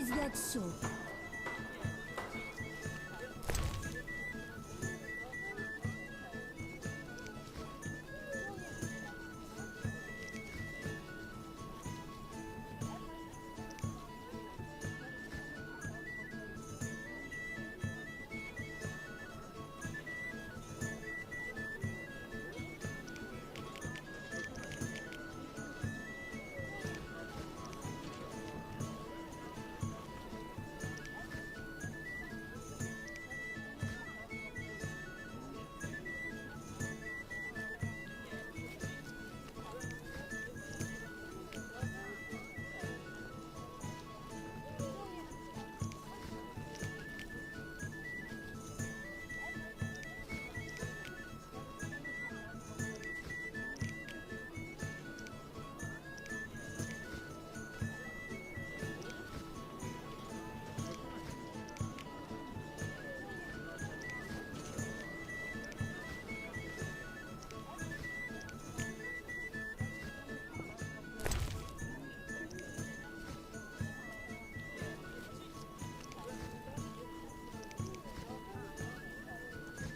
Is that so?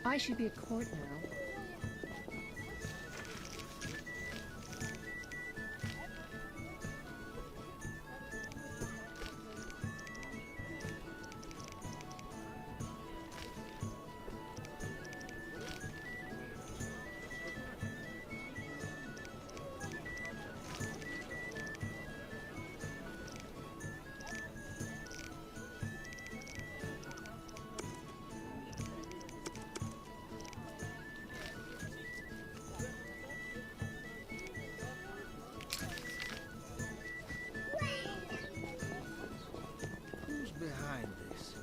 I should be at court now. Who's behind this?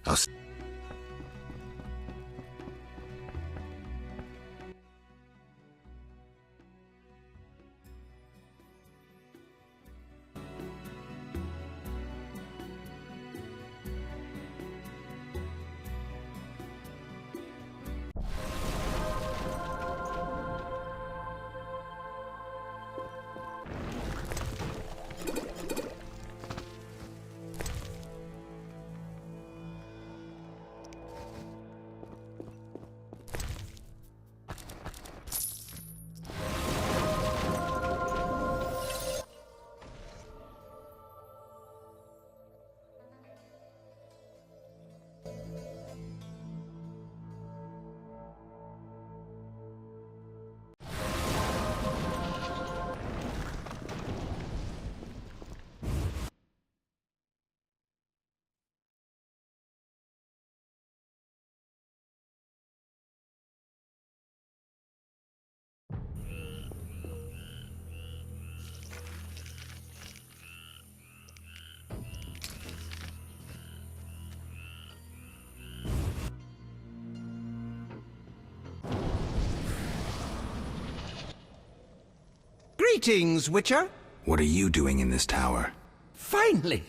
I'll s- Greetings, Witcher. What are you doing in this tower? Finally!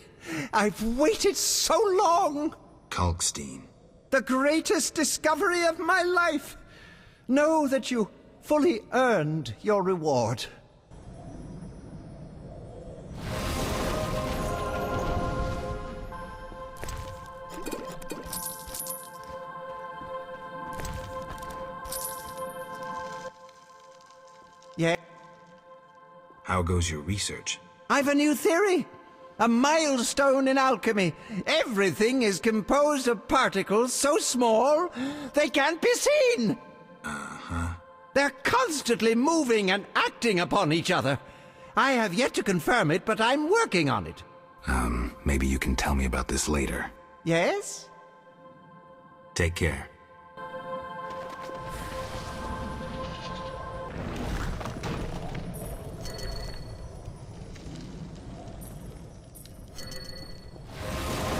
I've waited so long! Kalkstein. The greatest discovery of my life! Know that you fully earned your reward. Yeah? How goes your research? I've a new theory. A milestone in alchemy. Everything is composed of particles so small they can't be seen. Uh-huh. They're constantly moving and acting upon each other. I have yet to confirm it, but I'm working on it. Maybe you can tell me about this later. Yes? Take care.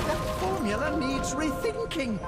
That formula needs rethinking.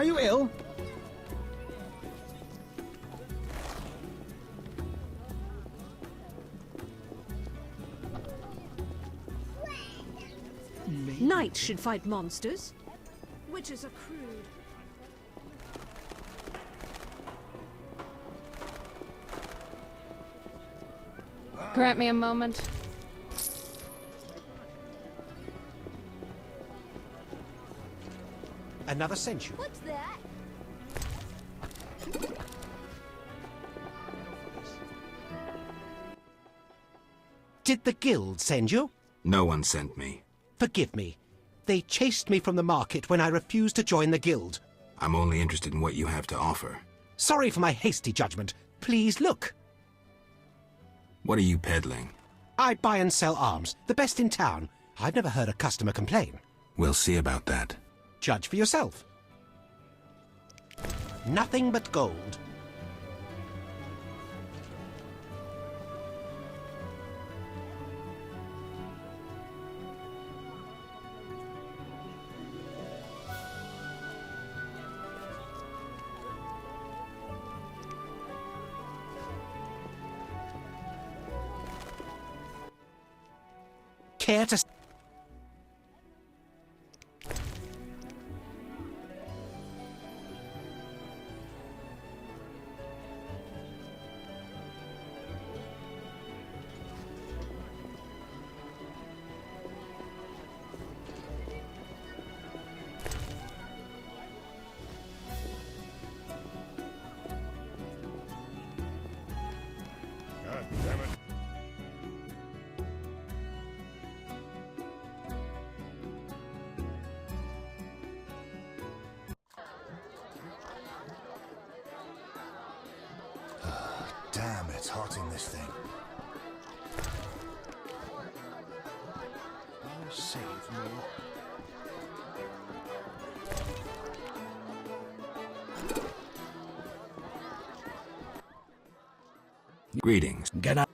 Are you ill? Knights should fight monsters. Witches are crude. Grant me a moment. Another century. What's that? Did the guild send you? No one sent me. Forgive me. They chased me from the market when I refused to join the guild. I'm only interested in what you have to offer. Sorry for my hasty judgment. Please look. What are you peddling? I buy and sell arms, the best in town. I've never heard a customer complain. We'll see about that. Judge for yourself. Nothing but gold. Care to... God damn it. Damn, it's hot in this thing. I'll save more. Greetings. Get up.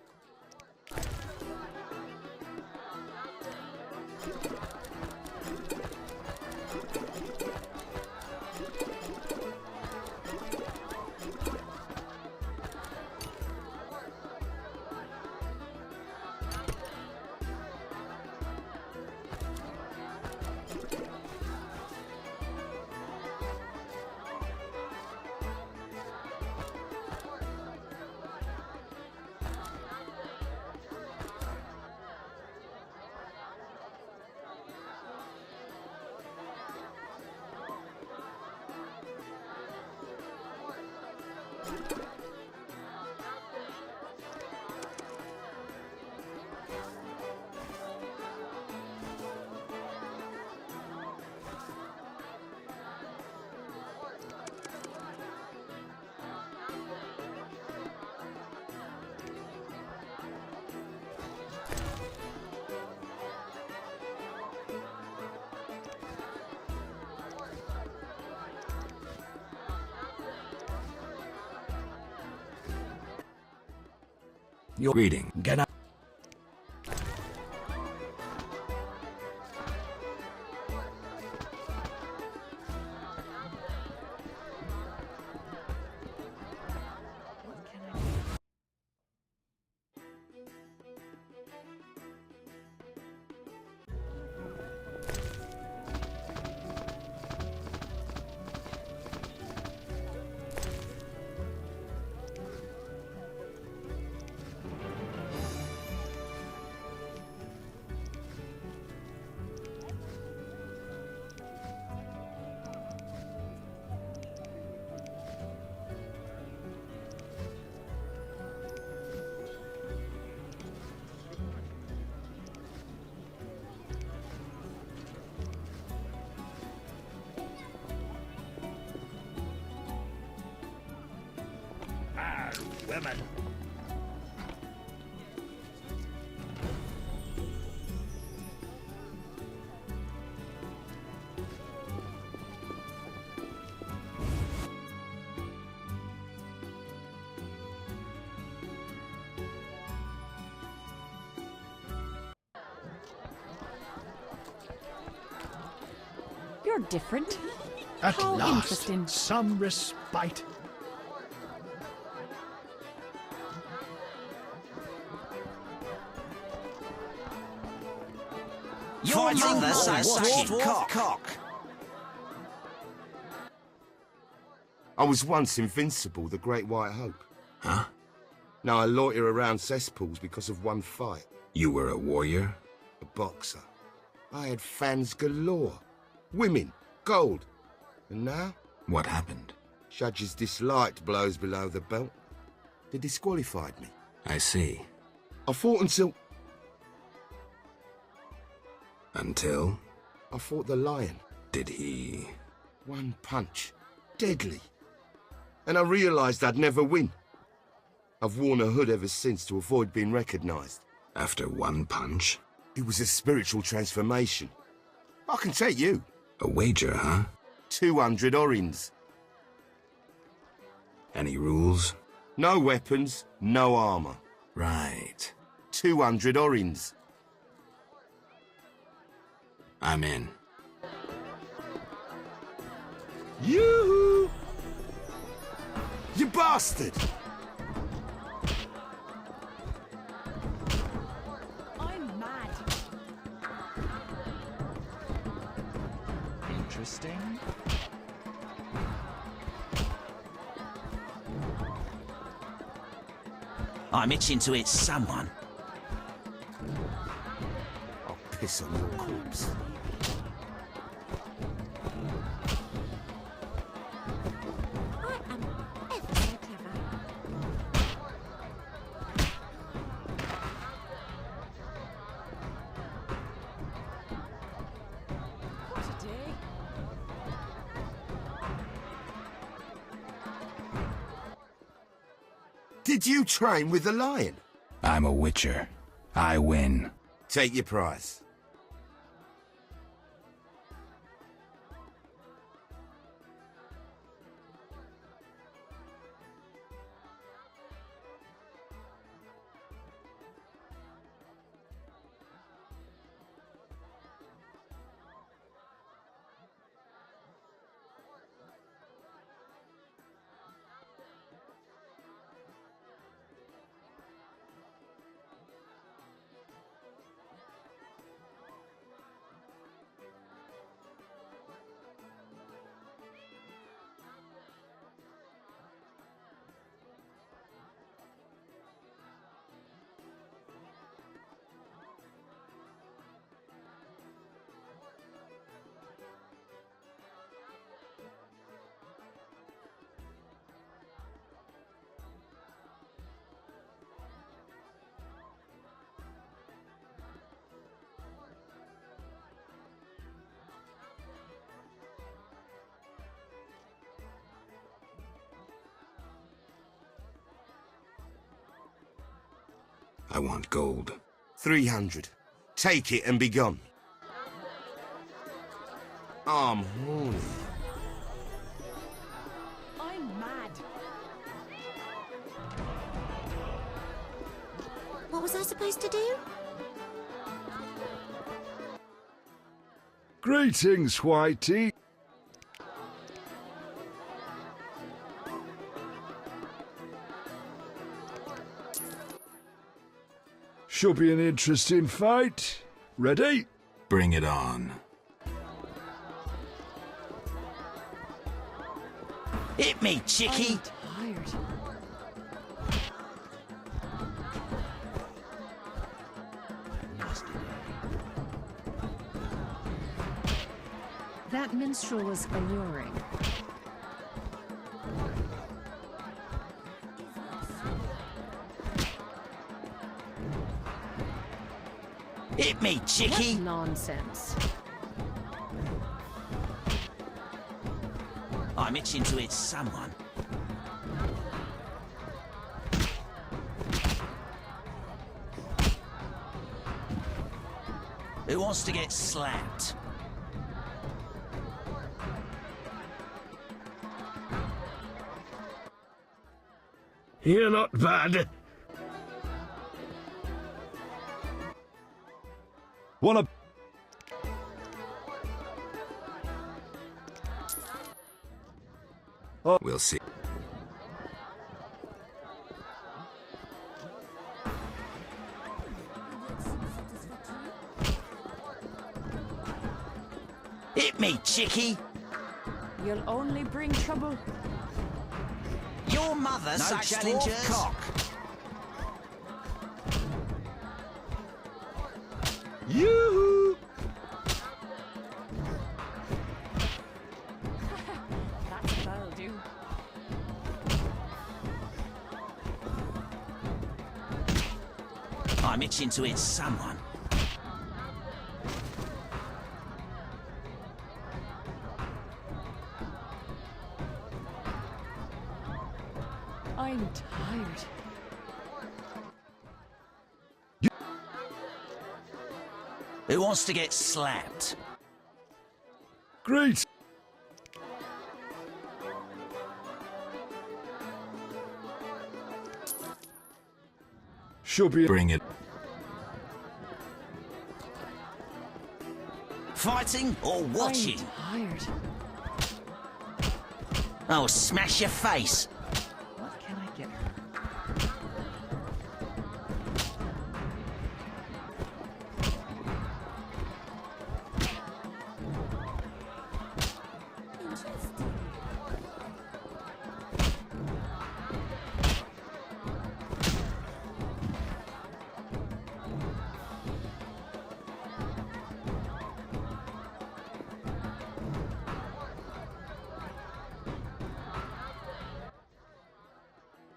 Your greeting. Get up. Women. You're different. At How last, interesting. some respite. Your mother says such cock. I was once invincible, the Great White Hope. Huh? Now I loiter around cesspools because of one fight. You were a warrior? A boxer. I had fans galore. Women, gold. And now, What happened? judges disliked blows below the belt. They disqualified me. I see. I fought until Until? I fought the lion. Did he... One punch. Deadly. And I realised I'd never win. I've worn a hood ever since to avoid being recognised. After one punch? It was a spiritual transformation. I can take you. A wager, huh? 200 orins. Any rules? No weapons, no armour. Right. 200 orins. I'm in. You! You bastard! I'm mad. Interesting. I'm itching to hit someone. I'll piss on your corpse. I am ever so clever. What a day. Did you train with the lion? I'm a witcher. I win. Take your prize. I want gold. 300. Take it and be gone. I'm horny. I'm mad. What was I supposed to do? Greetings, Whitey. Should be an interesting fight. Ready? Bring it on. Hit me, chickie. I'm tired. That minstrel was alluring. Hit me, chickie. What nonsense. I'm itching to hit someone. Who wants to get slapped? You're not bad. Wanna... We'll see. Hit me, chickie. You'll only bring trouble. Your mother No sucks challengers. dwarf cock. Yoo-hoo! That'll do. I'm itching to hit someone. I'm tired. Who wants to get slapped? Great! Should be. Bring it. Fighting or watching? I'm tired. I'll smash your face. What can I get her?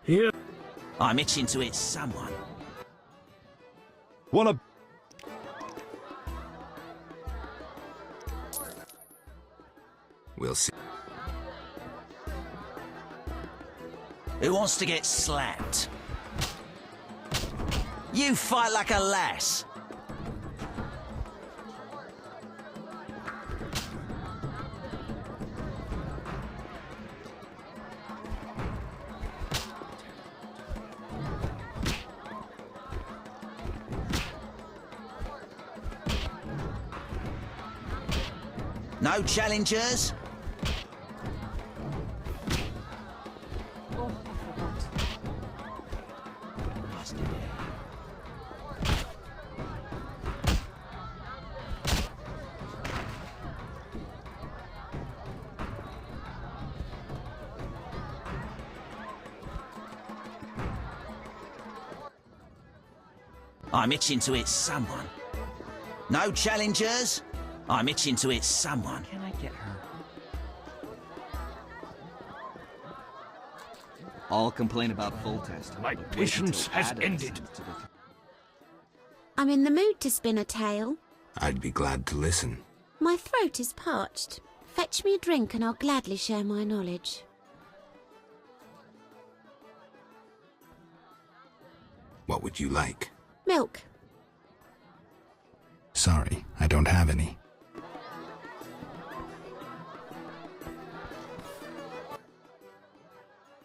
Here. I'm itching to hit someone. Wanna. We'll see. Who wants to get slapped? You fight like a lass. No challengers? Oh, I forgot. I'm itching to hit someone. No challengers? I'm itching to hit someone. Can I get her? All complain about full test. My Wait patience until has Adam ended. sends to the- I'm in the mood to spin a tale. I'd be glad to listen. My throat is parched. Fetch me a drink and I'll gladly share my knowledge. What would you like? Milk. Sorry, I don't have any.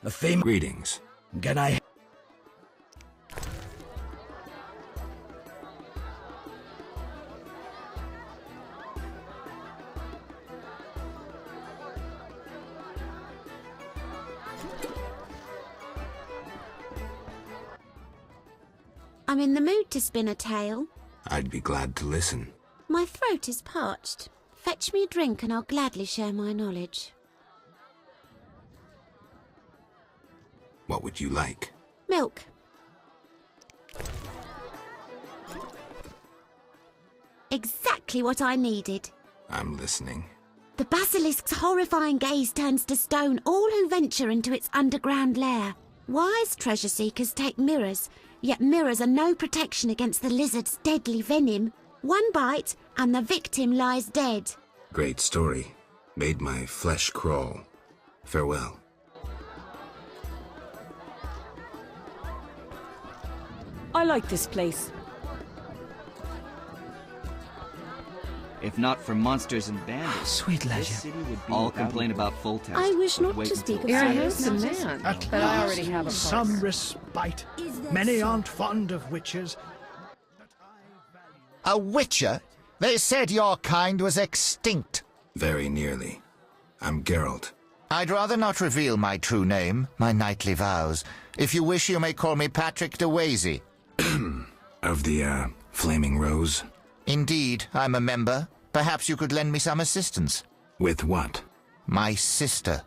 A famous. Greetings. Can I? I'm in the mood to spin a tale. I'd be glad to listen. My throat is parched. Fetch me a drink and I'll gladly share my knowledge. What would you like? Milk. Exactly what I needed. I'm listening. The basilisk's horrifying gaze turns to stone all who venture into its underground lair. Wise treasure seekers take mirrors, yet mirrors are no protection against the lizard's deadly venom. One bite and the victim lies dead. Great story. Made my flesh crawl. Farewell. I like this place. If not for monsters and bandits, Sweet this leisure. city would be all complain about full test. I wish but not wait to speak until of You're a Adam handsome sends man, At but I already have a some pulse. respite. Many aren't fond of witches. A witcher? They said your kind was extinct. Very nearly. I'm Geralt. I'd rather not reveal my true name, my knightly vows. If you wish, you may call me Patrick de Wazy. Of the, Flaming Rose? Indeed, I'm a member. Perhaps you could lend me some assistance. With what? My sister.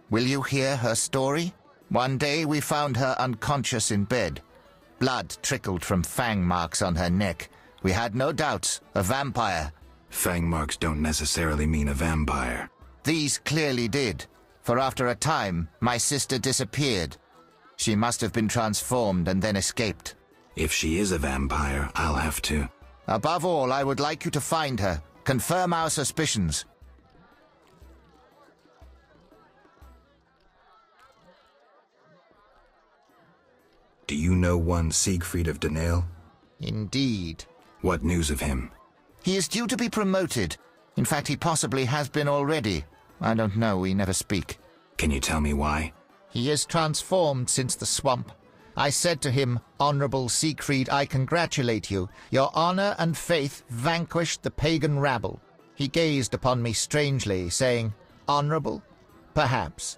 Will you hear her story? One day we found her unconscious in bed. Blood trickled from fang marks on her neck. We had no doubts, a vampire. Fang marks don't necessarily mean a vampire. These clearly did, for after a time, my sister disappeared. She must have been transformed and then escaped. If she is a vampire, I'll have to. Above all, I would like you to find her. Confirm our suspicions. Do you know one Siegfried of Danale? Indeed. What news of him? He is due to be promoted. In fact, he possibly has been already. I don't know, we never speak. Can you tell me why? He is transformed since the swamp. I said to him, Honourable Siegfried, I congratulate you. Your honour and faith vanquished the pagan rabble. He gazed upon me strangely, saying, Honourable? Perhaps.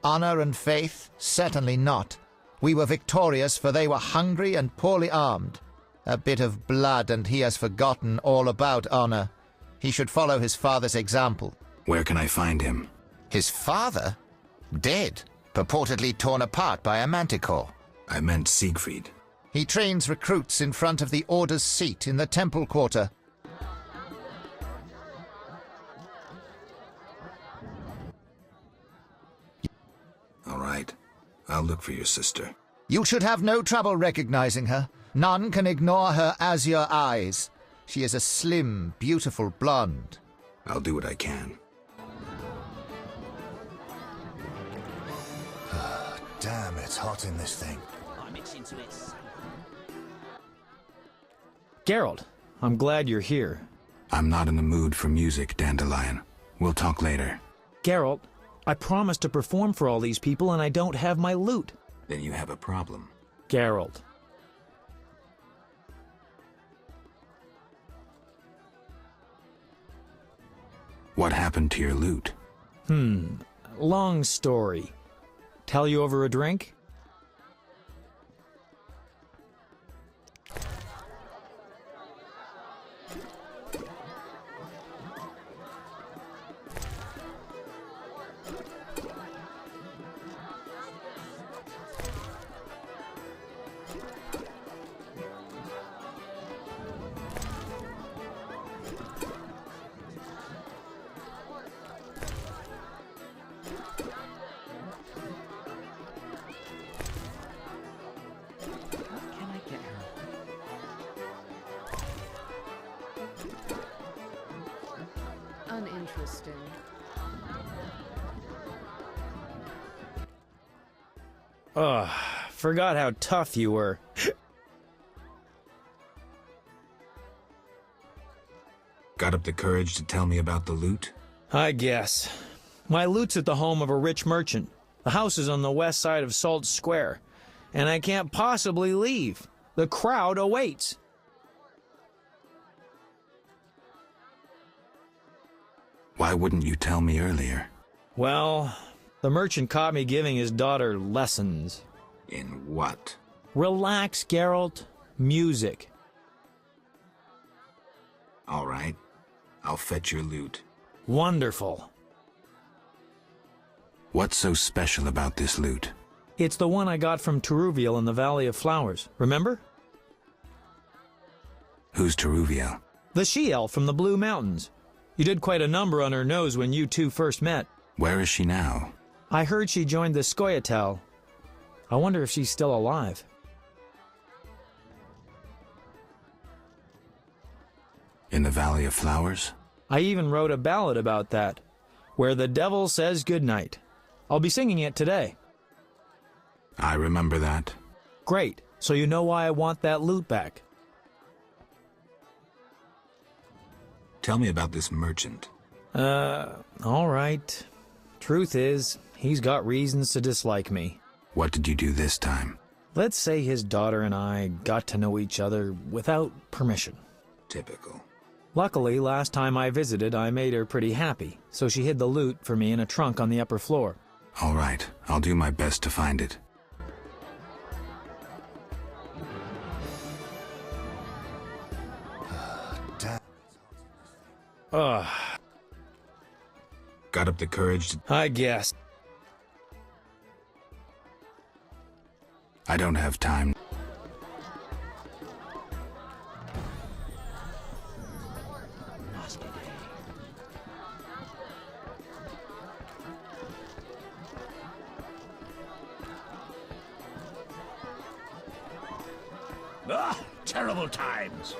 Honour and faith? Certainly not. We were victorious, for they were hungry and poorly armed. A bit of blood, and he has forgotten all about honour. He should follow his father's example. Where can I find him? His father? Dead. Purportedly torn apart by a manticore. I meant Siegfried. He trains recruits in front of the Order's seat in the Temple Quarter. All right. I'll look for your sister. You should have no trouble recognizing her. None can ignore her azure eyes. She is a slim, beautiful blonde. I'll do what I can. Damn, it's hot in this thing. I'm itching to it. Geralt, I'm glad you're here. I'm not in the mood for music, Dandelion. We'll talk later. Geralt, I promised to perform for all these people and I don't have my lute. Then you have a problem. Geralt. What happened to your lute? Long story. Tell you over a drink? Uninteresting. Ugh, forgot how tough you were. Got up the courage to tell me about the lute? I guess. My lute's at the home of a rich merchant. The house is on the west side of Salt Square, and I can't possibly leave. The crowd awaits. Why wouldn't you tell me earlier? Well, the merchant caught me giving his daughter lessons. In what? Relax, Geralt. Music. All right. I'll fetch your lute. Wonderful. What's so special about this lute? It's the one I got from Teruviel in the Valley of Flowers. Remember? Who's Teruviel? The she-elf from the Blue Mountains. You did quite a number on her nose when you two first met. Where is she now? I heard she joined the Scoia'tael. I wonder if she's still alive. In the Valley of Flowers? I even wrote a ballad about that, where the devil says goodnight. I'll be singing it today. I remember that. Great, so you know why I want that lute back. Tell me about this merchant. All right. Truth is, he's got reasons to dislike me. What did you do this time? Let's say his daughter and I got to know each other without permission. Typical. Luckily, last time I visited, I made her pretty happy, so she hid the loot for me in a trunk on the upper floor. All right, I'll do my best to find it. Ugh. Got up the courage to... I guess. I don't have time. Ah, terrible times.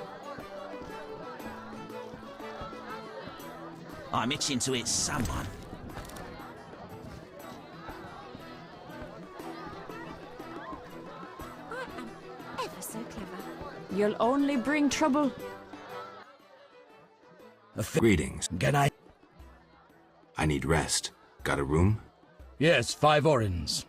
I'm itching to hit someone. I am ever so clever. You'll only bring trouble. Greetings. Can I? I need rest. Got a room? Yes, 5 orens.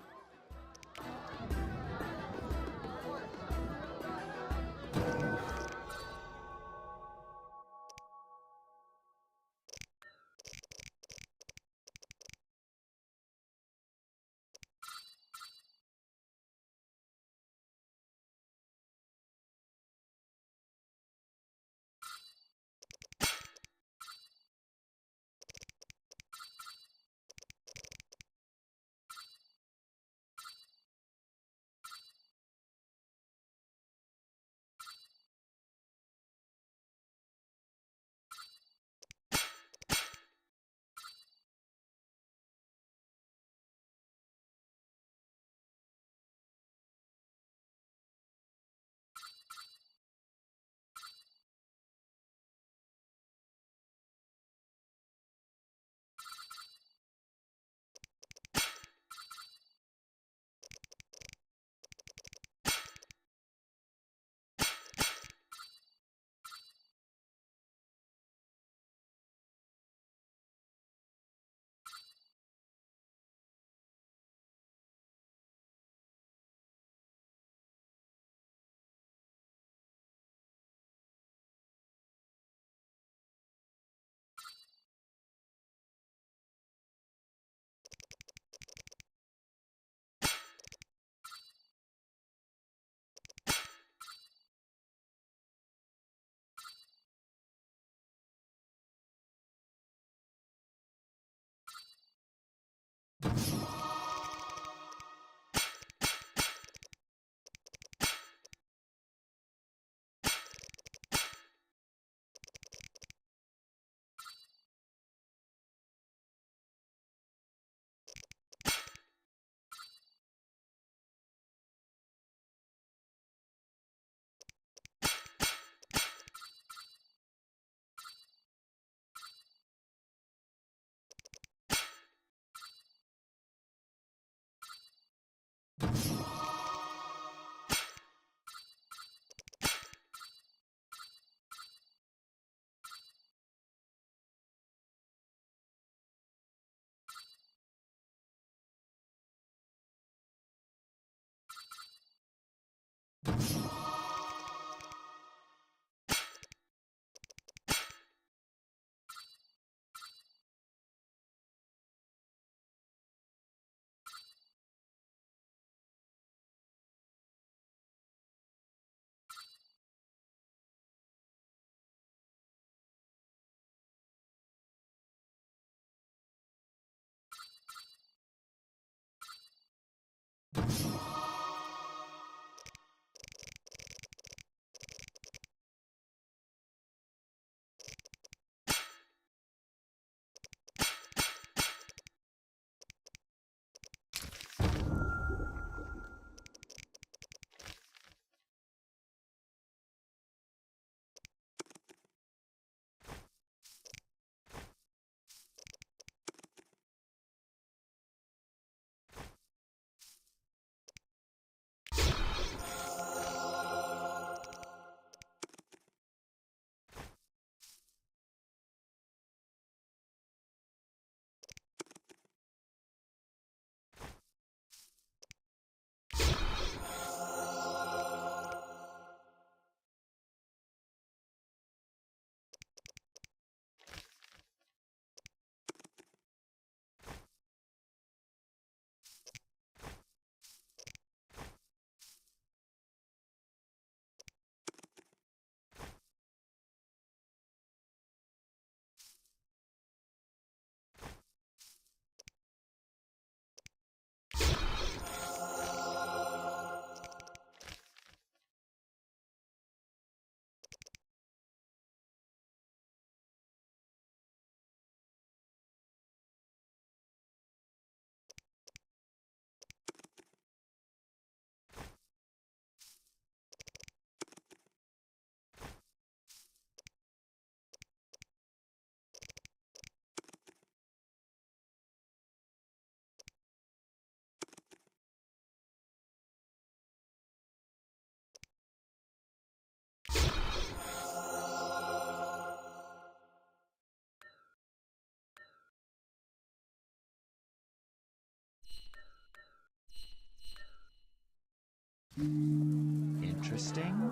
Interesting.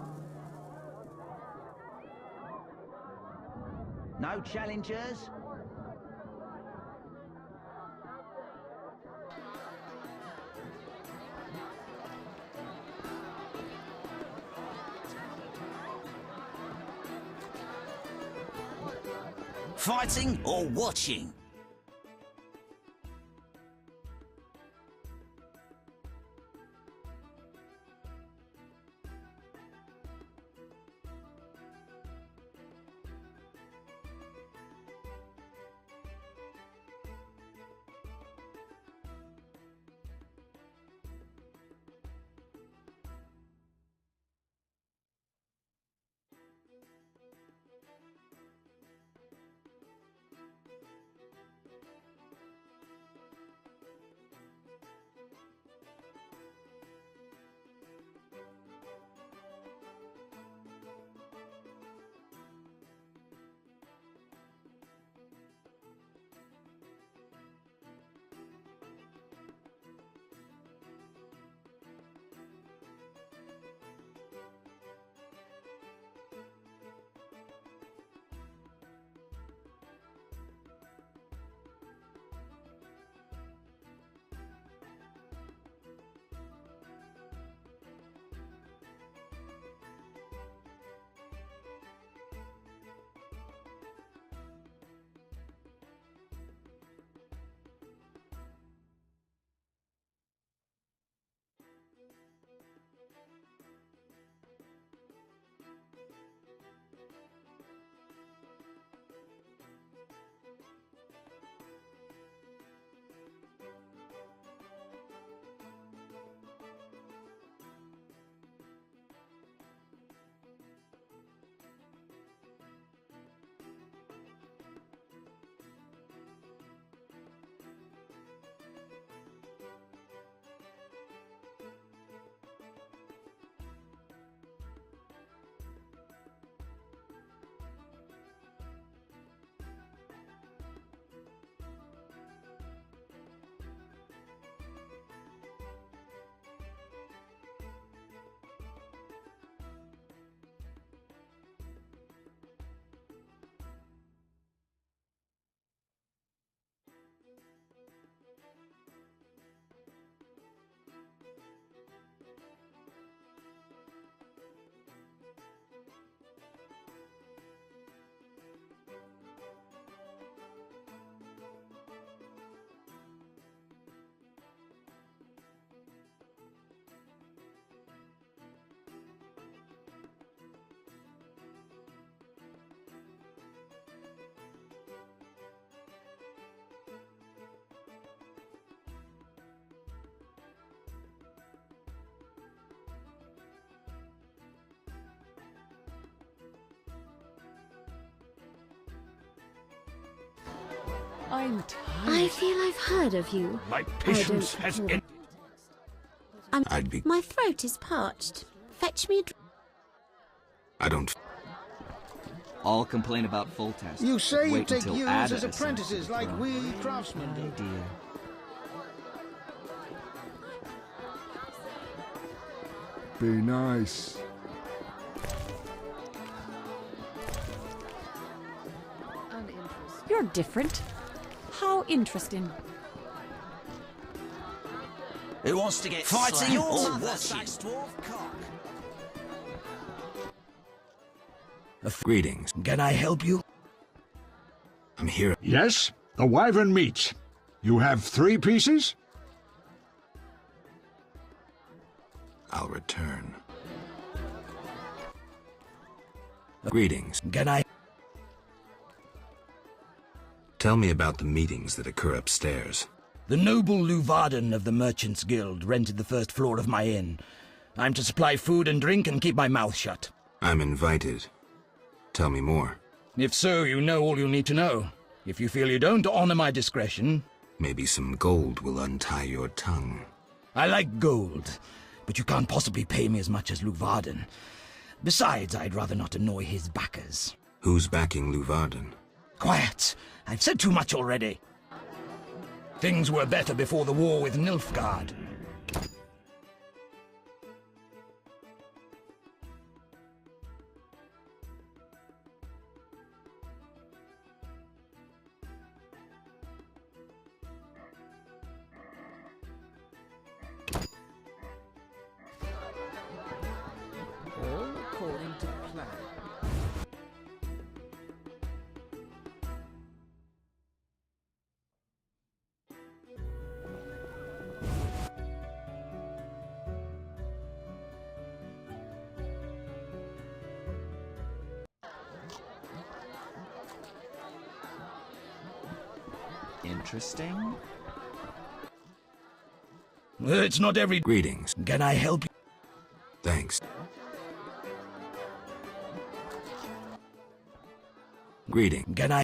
No challengers? Fighting or watching? I'm tired. I feel I've heard of you. My patience has ended. My throat is parched. Fetch me a I don't... All complain about full test. You say you Wait take until youths Ada as ascends apprentices to the like throne. we craftsmen do. Oh dear. Be nice. Uninteresting. You're different. How interesting. Who wants to get fighting or watching? Greetings. Can I help you? I'm here. Yes, the wyvern meats. You have 3 pieces? I'll return. Greetings. Can I? Tell me about the meetings that occur upstairs. The noble Luvarden of the Merchants Guild rented the first floor of my inn. I'm to supply food and drink and keep my mouth shut. I'm invited. Tell me more. If so, you know all you need to know. If you feel you don't honor my discretion... Maybe some gold will untie your tongue. I like gold, but you can't possibly pay me as much as Luvarden. Besides, I'd rather not annoy his backers. Who's backing Luvarden? Quiet! I've said too much already. Things were better before the war with Nilfgaard. Interesting? It's not every... Greetings. Can I help you? Thanks. Greeting. Can I...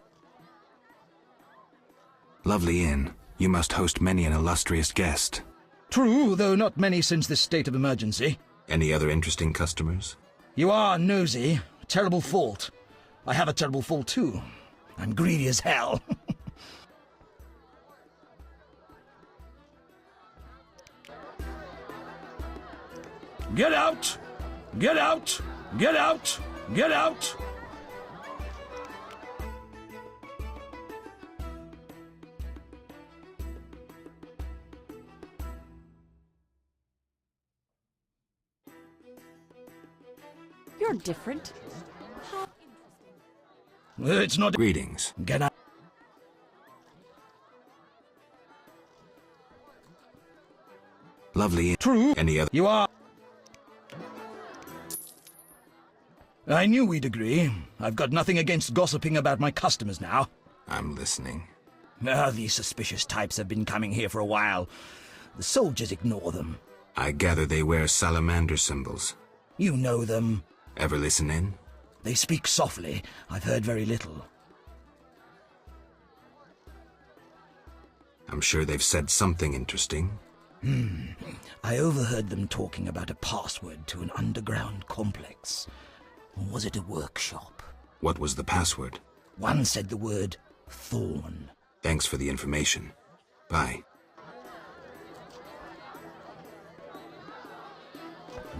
Lovely inn. You must host many an illustrious guest. True, though not many since this state of emergency. Any other interesting customers? You are nosy. Terrible fault. I have a terrible fault, too. I'm greedy as hell. Get out! Get out! Get out! Get out! You're different. It's not... Greetings. Get out. Lovely inn. True. Any other? You are... I knew we'd agree. I've got nothing against gossiping about my customers now. I'm listening. These suspicious types have been coming here for a while. The soldiers ignore them. I gather they wear salamander symbols. You know them. Ever listen in? They speak softly. I've heard very little. I'm sure they've said something interesting. I overheard them talking about a password to an underground complex. Or was it a workshop? What was the password? One said the word Thorn. Thanks for the information. Bye.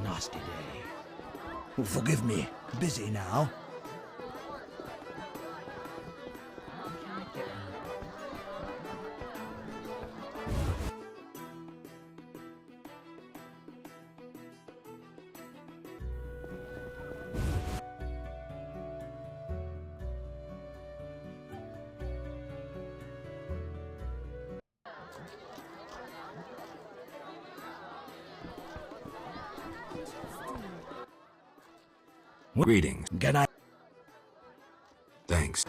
Nasty day. Oh, forgive me. Busy now. Greetings. Can I? Thanks.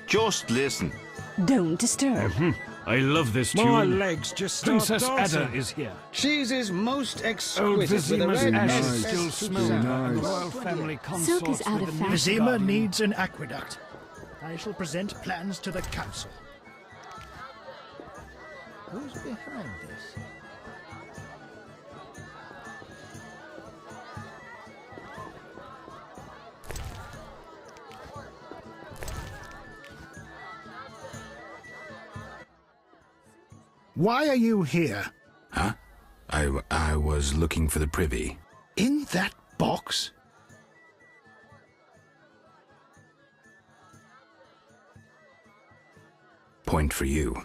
Just listen. Don't disturb. I love this tune. My legs just start Princess dancing. Ada is here. Cheese is most Old exquisite with a Vizima's red ashes S still smell Susanna. and the royal family Silk is consorts out with of the fashion. Vizima needs an aqueduct. I shall present plans to the council. Who's behind this? Why are you here? Huh? I was looking for the privy. In that box? Point for you.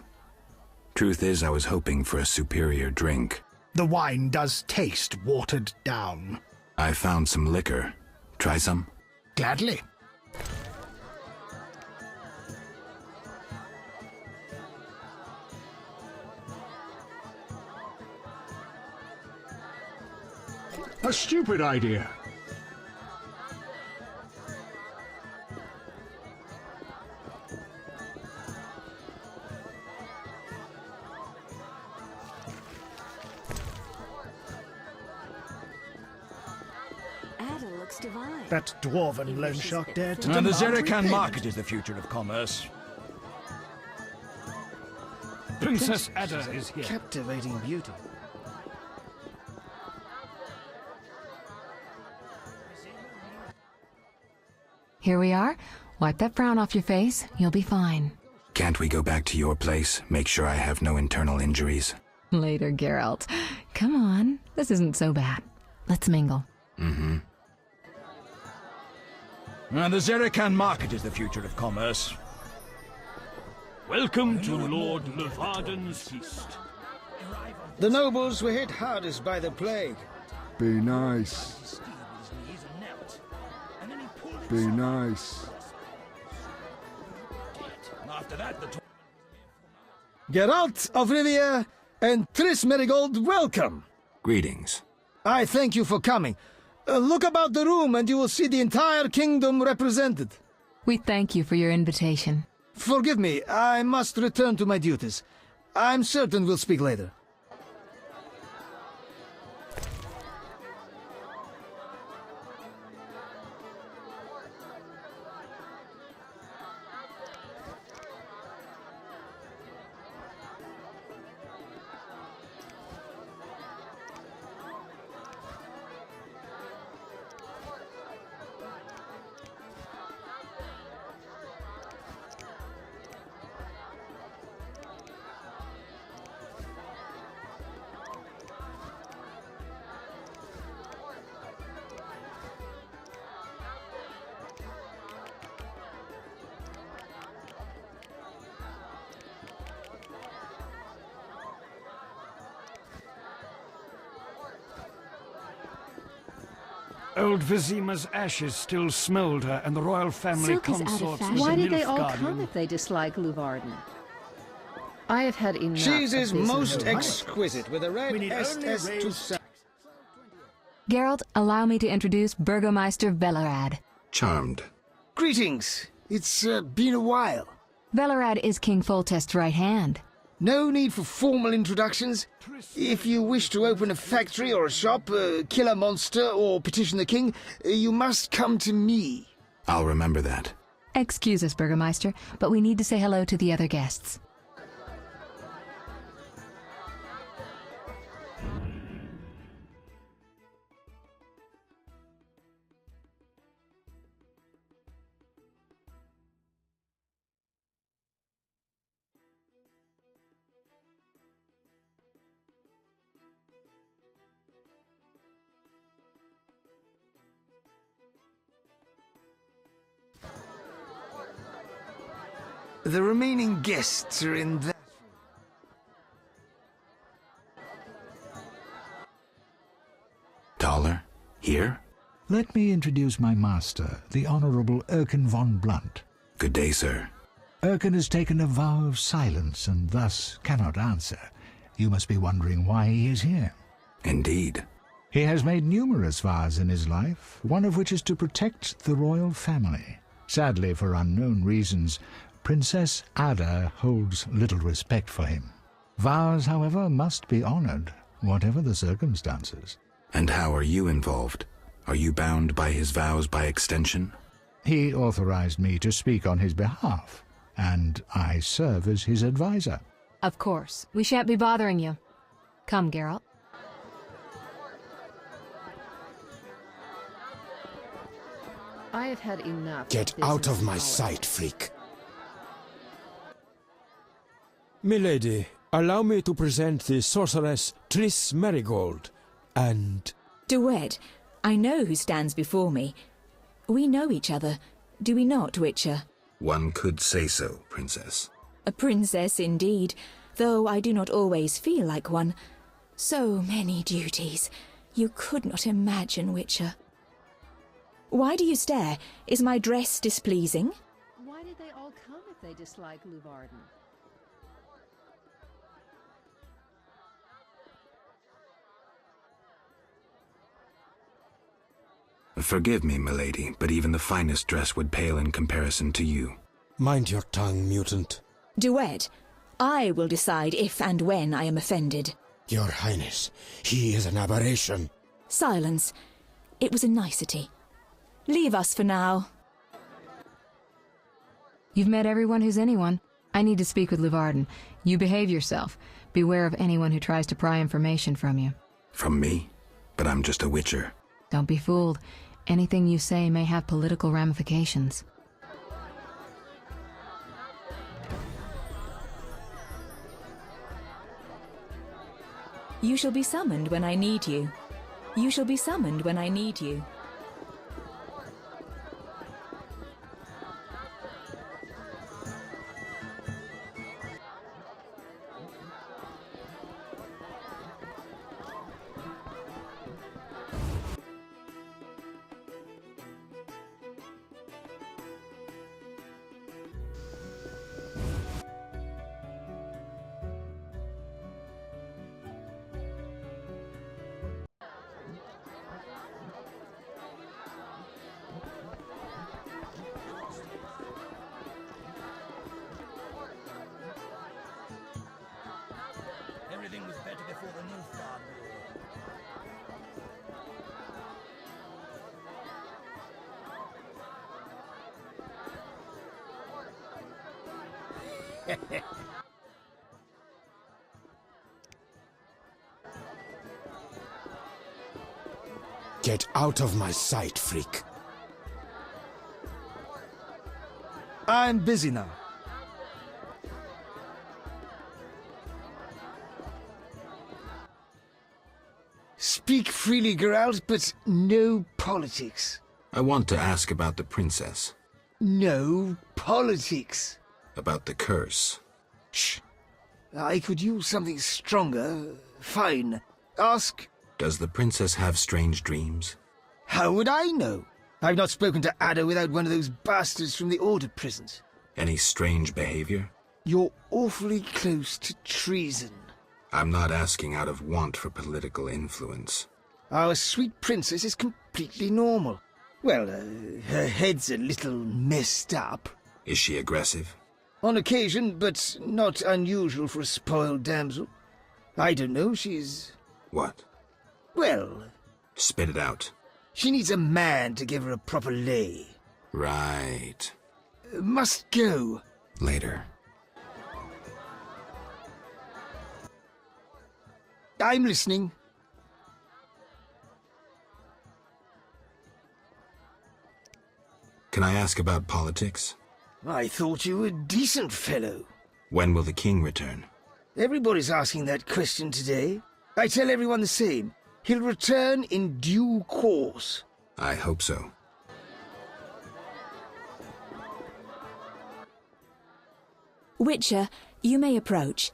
Truth is, I was hoping for a superior drink. The wine does taste watered down. I found some liquor. Try some? Gladly. A stupid idea. Ada looks divine. That dwarven loan shark dared to The demand Zerikan repayment. market is the future of commerce. Princess Ada is here. Captivating beauty. Here we are. Wipe that frown off your face. You'll be fine. Can't we go back to your place? Make sure I have no internal injuries. Later, Geralt. Come on. This isn't so bad. Let's mingle. Mm-hmm. The Zerikan market is the future of commerce. Welcome to Lord Levaden's feast. The nobles were hit hardest by the plague. Be nice. Be nice. After that, the Geralt of Rivia and Triss Merigold, welcome. Greetings. I thank you for coming. Look about the room and you will see the entire kingdom represented. We thank you for your invitation. Forgive me, I must return to my duties. I'm certain we'll speak later. Old Vizima's ashes still smoulder, and the royal family Silk is out of consorts fashion. with Why the did they all Nilfgaardian. come if they dislike Luvarden? I have had enough. Cheese is of this most noise. exquisite with a red SS2. Geralt, allow me to introduce Burgomeister Velerad. Charmed. Greetings. It's been a while. Velerad is King Foltest's right hand. No need for formal introductions. If you wish to open a factory or a shop, kill a monster, or petition the king, you must come to me. I'll remember that. Excuse us, Burgomeister, but we need to say hello to the other guests. The remaining guests are in that. Dollar? Here? Let me introduce my master, the Honourable Erkin von Blunt. Good day, sir. Erkin has taken a vow of silence and thus cannot answer. You must be wondering why he is here. Indeed. He has made numerous vows in his life, one of which is to protect the royal family. Sadly, for unknown reasons, Princess Ada holds little respect for him. Vows, however, must be honoured, whatever the circumstances. And how are you involved? Are you bound by his vows by extension? He authorized me to speak on his behalf, and I serve as his advisor. Of course. We shan't be bothering you. Come, Geralt. I have had enough. Get out of my sight, freak. Milady, allow me to present the sorceress Triss Merigold, and... Duet, I know who stands before me. We know each other, do we not, Witcher? One could say so, Princess. A princess indeed, though I do not always feel like one. So many duties. You could not imagine, Witcher. Why do you stare? Is my dress displeasing? Why did they all come if they dislike Luvarden? Forgive me, milady, but even the finest dress would pale in comparison to you. Mind your tongue, mutant. Duet, I will decide if and when I am offended. Your Highness, he is an aberration. Silence. It was a nicety. Leave us for now. You've met everyone who's anyone. I need to speak with Luvarden. You behave yourself. Beware of anyone who tries to pry information from you. From me? But I'm just a witcher. Don't be fooled. Anything you say may have political ramifications. You shall be summoned when I need you. You shall be summoned when I need you. Get out of my sight, freak. I'm busy now. Speak freely, Geralt, but no politics. I want to ask about the princess. No politics. About the curse. Shh. I could use something stronger. Fine. Ask. Does the princess have strange dreams? How would I know? I've not spoken to Ada without one of those bastards from the Order prisons. Any strange behavior? You're awfully close to treason. I'm not asking out of want for political influence. Our sweet princess is completely normal. Well, her head's a little messed up. Is she aggressive? On occasion, but not unusual for a spoiled damsel. I don't know, she's... What? Well... Spit it out. She needs a man to give her a proper lay. Right. Must go. Later. I'm listening. Can I ask about politics? I thought you were a decent fellow. When will the king return? Everybody's asking that question today. I tell everyone the same. He'll return in due course. I hope so. Witcher, you may approach.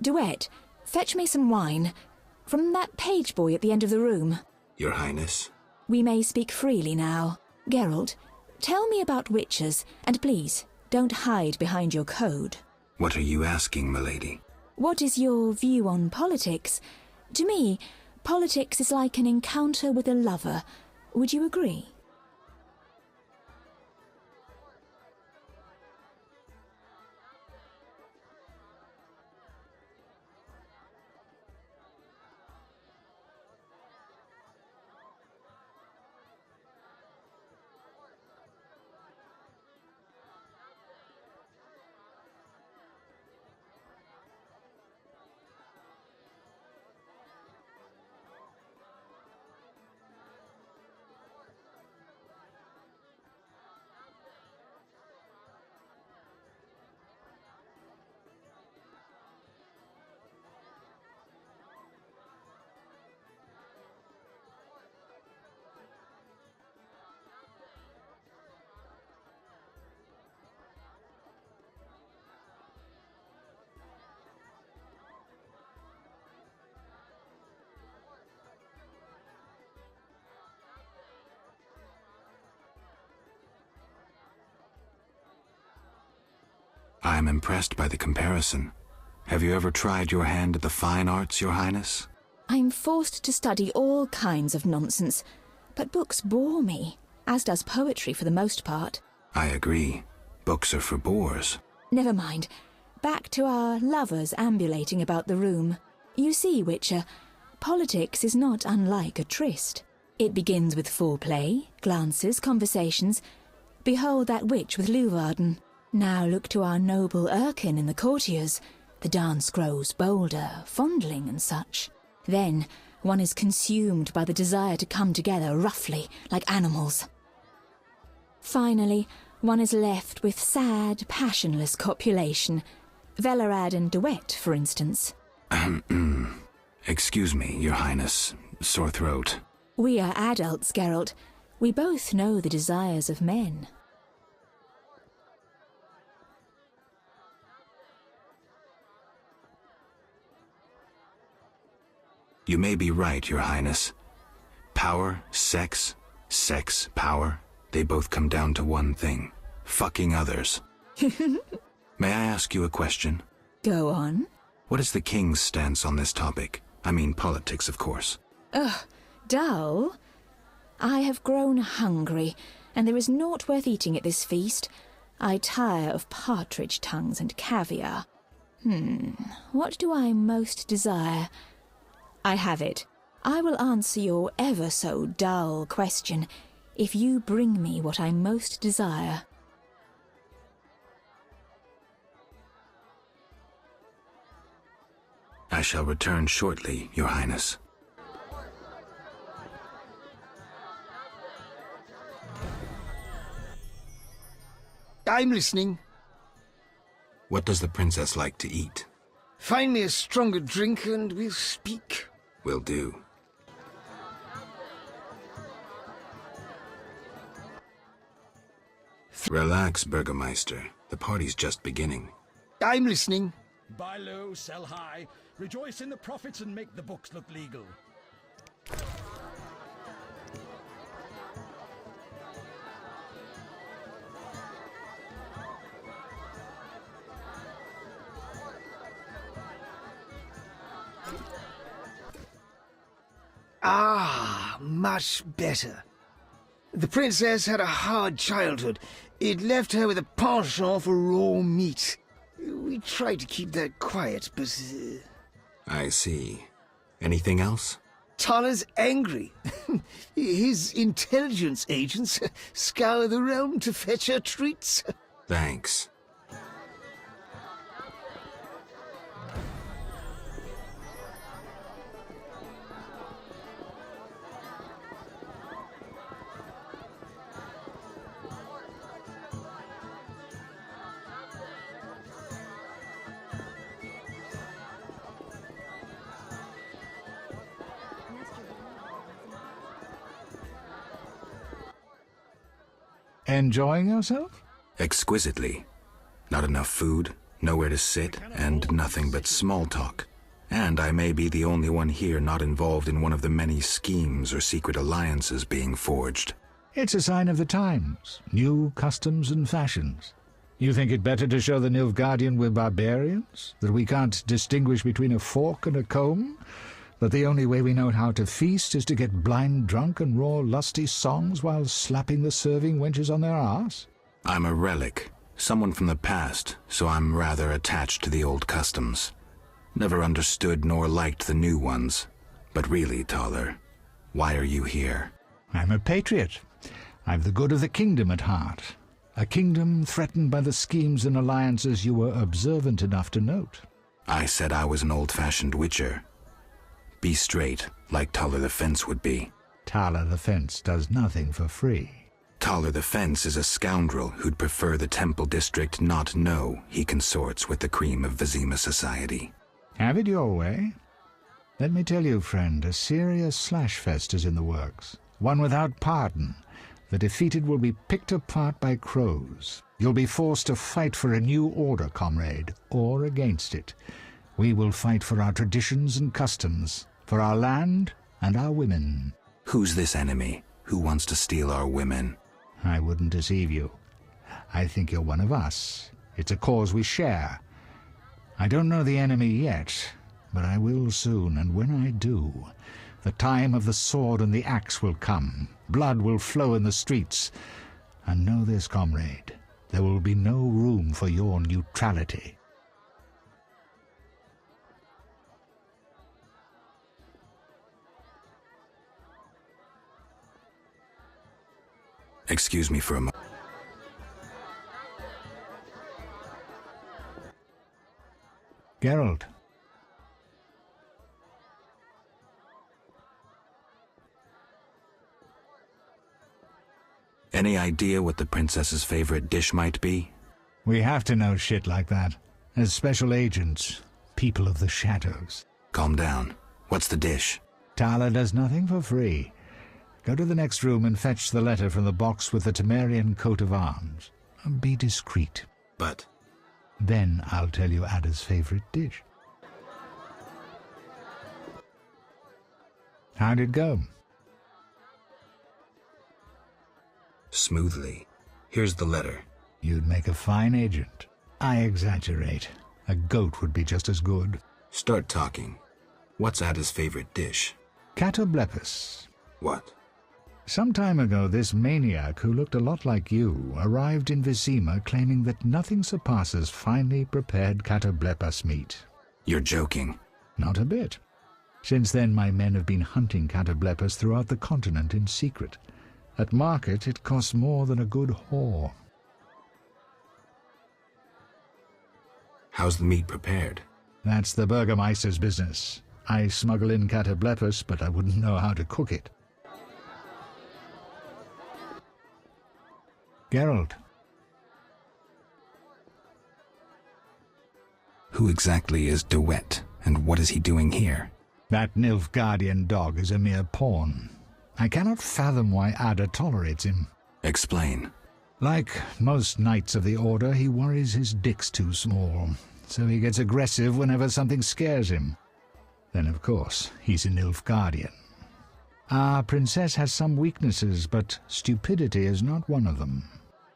Duet, fetch me some wine. From that page boy at the end of the room. Your Highness. We may speak freely now. Geralt, tell me about witchers, and please, don't hide behind your code. What are you asking, milady? What is your view on politics? To me, politics is like an encounter with a lover. Would you agree? I'm impressed by the comparison. Have you ever tried your hand at the fine arts, Your Highness? I'm forced to study all kinds of nonsense, but books bore me, as does poetry for the most part. I agree. Books are for bores. Never mind. Back to our lovers ambulating about the room. You see, Witcher, politics is not unlike a tryst. It begins with foreplay, glances, conversations. Behold that witch with Luvarden. Now look to our noble Erkin and the courtiers. The dance grows bolder, fondling and such. Then one is consumed by the desire to come together roughly, like animals. Finally, one is left with sad, passionless copulation. Velerad and Duet, for instance. Excuse me, Your Highness. Sore throat. We are adults, Geralt. We both know the desires of men. You may be right, Your Highness. Power, sex, power, they both come down to one thing. Fucking others. May I ask you a question? Go on. What is the king's stance on this topic? I mean politics, of course. Ugh, dull? I have grown hungry, and there is naught worth eating at this feast. I tire of partridge tongues and caviar. What do I most desire? I have it. I will answer your ever so dull question if you bring me what I most desire. I shall return shortly, Your Highness. I'm listening. What does the princess like to eat? Find me a stronger drink and we'll speak. Will do. Relax, Burgermeister. The party's just beginning. I'm listening. Buy low, sell high. Rejoice in the profits and make the books look legal. Ah, much better. The princess had a hard childhood. It left her with a penchant for raw meat. We tried to keep that quiet, but... I see. Anything else? Tala's angry. His intelligence agents scour the realm to fetch her treats. Thanks. Enjoying yourself? Exquisitely. Not enough food, nowhere to sit, and nothing but small talk. And I may be the only one here not involved in one of the many schemes or secret alliances being forged. It's a sign of the times. New customs and fashions. You think it better to show the Nilfgaardian we're barbarians? That we can't distinguish between a fork and a comb? That the only way we know how to feast is to get blind drunk and roar lusty songs while slapping the serving wenches on their arse? I'm a relic, someone from the past, so I'm rather attached to the old customs. Never understood nor liked the new ones. But really, Taller, why are you here? I'm a patriot. I've the good of the kingdom at heart. A kingdom threatened by the schemes and alliances you were observant enough to note. I said I was an old-fashioned witcher. Be straight, like Taller the Fence would be. Taller the Fence does nothing for free. Taller the Fence is a scoundrel who'd prefer the Temple District not know he consorts with the cream of Vizima society. Have it your way. Let me tell you, friend, a serious slashfest is in the works. One without pardon. The defeated will be picked apart by crows. You'll be forced to fight for a new order, comrade, or against it. We will fight for our traditions and customs, for our land and our women. Who's this enemy? Who wants to steal our women? I wouldn't deceive you. I think you're one of us. It's a cause we share. I don't know the enemy yet, but I will soon, and when I do, the time of the sword and the axe will come. Blood will flow in the streets. And know this, comrade, there will be no room for your neutrality. Excuse me for a moment. Geralt. Any idea what the princess's favorite dish might be? We have to know shit like that. As special agents, people of the shadows. Calm down. What's the dish? Tala does nothing for free. Go to the next room and fetch the letter from the box with the Temerian coat of arms. Be discreet. But... Then I'll tell you Ada's favorite dish. How'd it go? Smoothly. Here's the letter. You'd make a fine agent. I exaggerate. A goat would be just as good. Start talking. What's Ada's favorite dish? Catoblepus. What? Some time ago, this maniac who looked a lot like you arrived in Vizima claiming that nothing surpasses finely prepared Catoblepus meat. You're joking. Not a bit. Since then, my men have been hunting Catoblepus throughout the continent in secret. At market, it costs more than a good whore. How's the meat prepared? That's the Burgermeister's business. I smuggle in catoblepus, but I wouldn't know how to cook it. Geralt. Who exactly is De Wet, and what is he doing here? That Nilfgaardian dog is a mere pawn. I cannot fathom why Ada tolerates him. Explain. Like most knights of the Order, he worries his dick's too small, so he gets aggressive whenever something scares him. Then, of course, he's a Nilfgaardian. Our princess has some weaknesses, but stupidity is not one of them.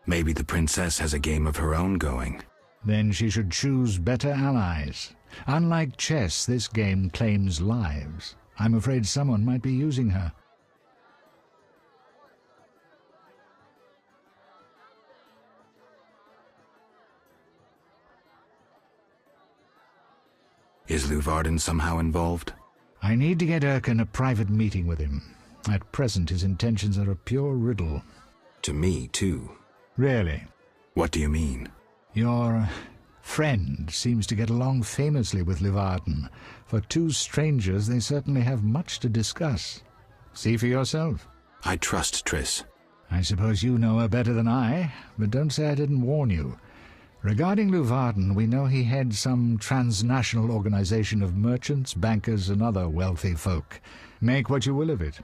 Maybe the princess has a game of her own going. Then she should choose better allies. Unlike chess, this game claims lives. I'm afraid someone might be using her. Is Luvarden somehow involved? I need to get Erkin a private meeting with him. At present, his intentions are a pure riddle. To me, too. Really? What do you mean? Your friend seems to get along famously with Luvarden. For two strangers, they certainly have much to discuss. See for yourself. I trust Triss. I suppose you know her better than I, but don't say I didn't warn you. Regarding Luvarden, we know he heads some transnational organization of merchants, bankers, and other wealthy folk. Make what you will of it.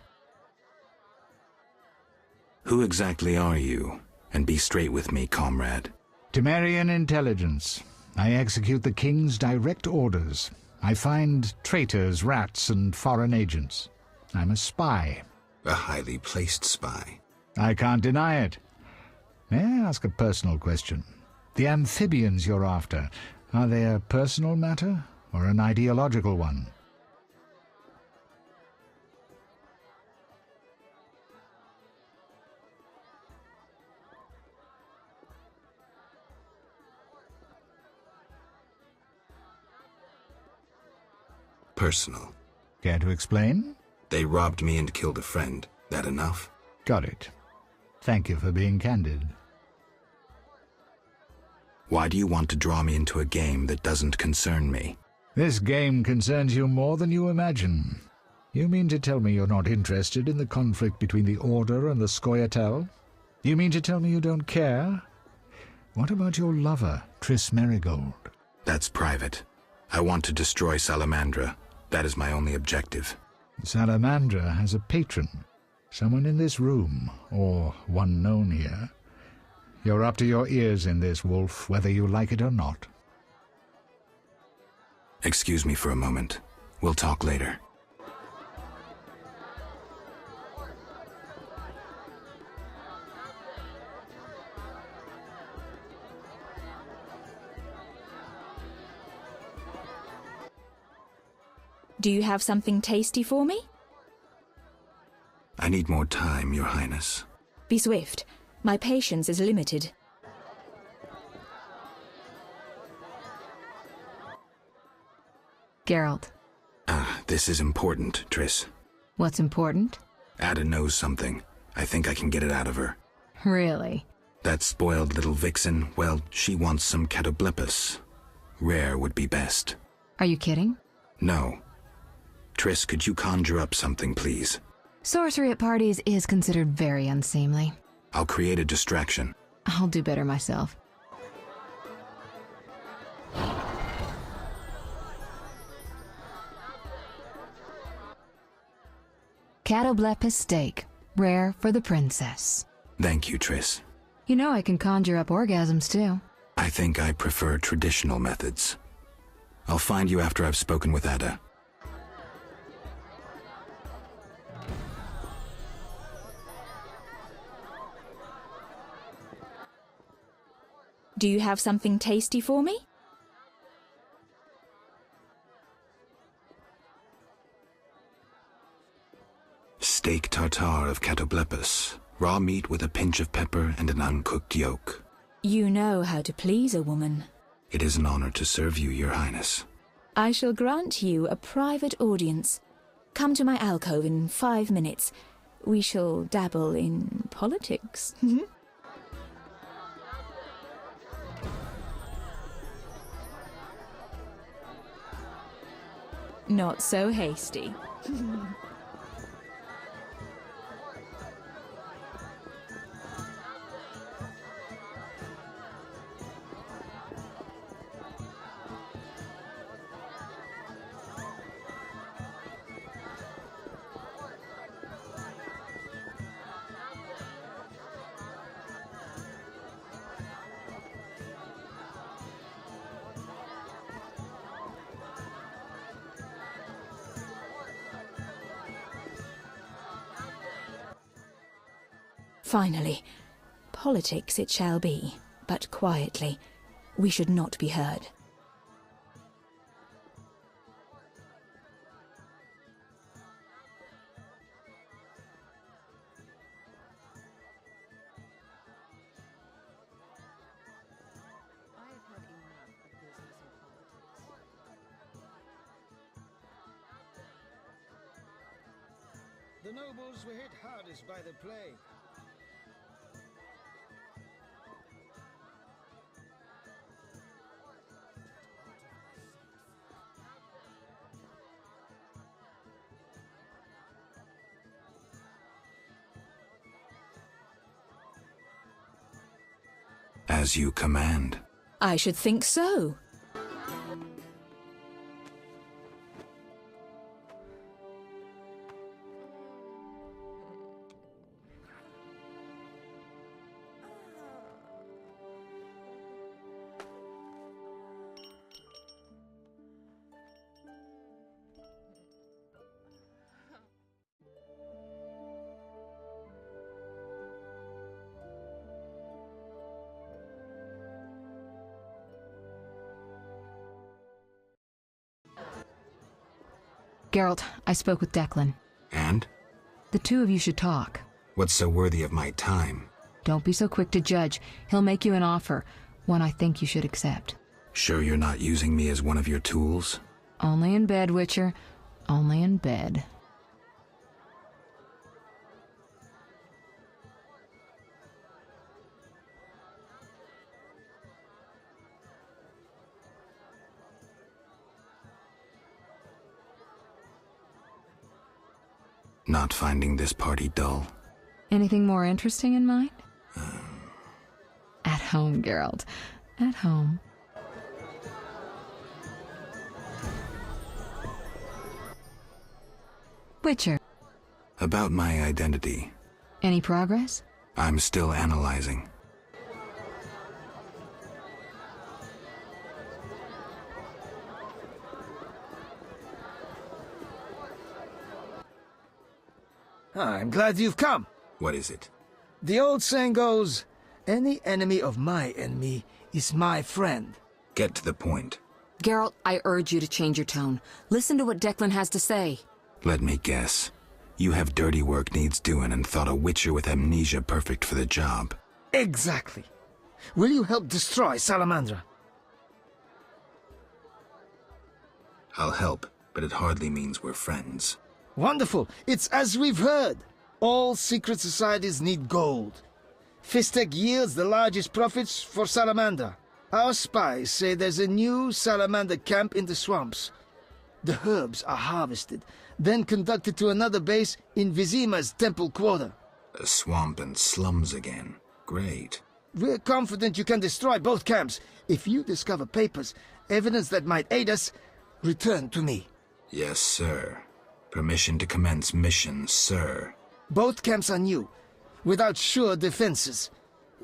Who exactly are you? And be straight with me, comrade. Temerian intelligence. I execute the king's direct orders. I find traitors, rats, and foreign agents. I'm a spy. A highly placed spy. I can't deny it. May I ask a personal question? The amphibians you're after, are they a personal matter or an ideological one? Personal. Care to explain? They robbed me and killed a friend. That enough? Got it. Thank you for being candid. Why do you want to draw me into a game that doesn't concern me? This game concerns you more than you imagine. You mean to tell me you're not interested in the conflict between the Order and the Scoia'tael? You mean to tell me you don't care? What about your lover, Triss Merigold? That's private. I want to destroy Salamandra. That is my only objective. Salamandra has a patron. Someone in this room, or one known here. You're up to your ears in this, Wolf, whether you like it or not. Excuse me for a moment. We'll talk later. Do you have something tasty for me? I need more time, Your Highness. Be swift. My patience is limited. Geralt. This is important, Triss. What's important? Ada knows something. I think I can get it out of her. Really? That spoiled little vixen, well, she wants some catoblepus. Rare would be best. Are you kidding? No. Triss, could you conjure up something, please? Sorcery at parties is considered very unseemly. I'll create a distraction. I'll do better myself. Catoblepus steak, rare for the princess. Thank you, Triss. You know I can conjure up orgasms too. I think I prefer traditional methods. I'll find you after I've spoken with Ada. Do you have something tasty for me? Steak tartare of catoblepus. Raw meat with a pinch of pepper and an uncooked yolk. You know how to please a woman. It is an honor to serve you, Your Highness. I shall grant you a private audience. Come to my alcove in 5 minutes. We shall dabble in politics. Not so hasty. Finally, politics it shall be, but quietly. We should not be heard. The nobles were hit hardest by the plague. As you command. I should think so. Geralt, I spoke with Declan. And? The two of you should talk. What's so worthy of my time? Don't be so quick to judge. He'll make you an offer, one I think you should accept. Sure you're not using me as one of your tools? Only in bed, Witcher. Only in bed. Not finding this party dull? Anything more interesting in mind? At home, Geralt. At home. Witcher. About my identity. Any progress? I'm still analyzing. I'm glad you've come. What is it? The old saying goes, any enemy of my enemy is my friend. Get to the point. Geralt, I urge you to change your tone. Listen to what Declan has to say. Let me guess. You have dirty work needs doing and thought a witcher with amnesia perfect for the job. Exactly. Will you help destroy Salamandra? I'll help, but it hardly means we're friends. Wonderful. It's as we've heard. All secret societies need gold. Fistek yields the largest profits for Salamander. Our spies say there's a new Salamander camp in the swamps. The herbs are harvested, then conducted to another base in Vizima's temple quarter. A swamp and slums again. Great. We're confident you can destroy both camps. If you discover papers, evidence that might aid us, return to me. Yes, sir. Permission to commence mission, sir. Both camps are new, without sure defenses.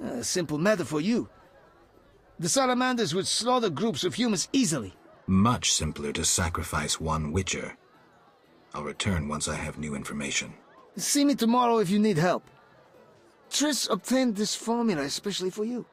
A simple matter for you. The Salamanders would slaughter groups of humans easily. Much simpler to sacrifice one witcher. I'll return once I have new information. See me tomorrow if you need help. Triss obtained this formula especially for you.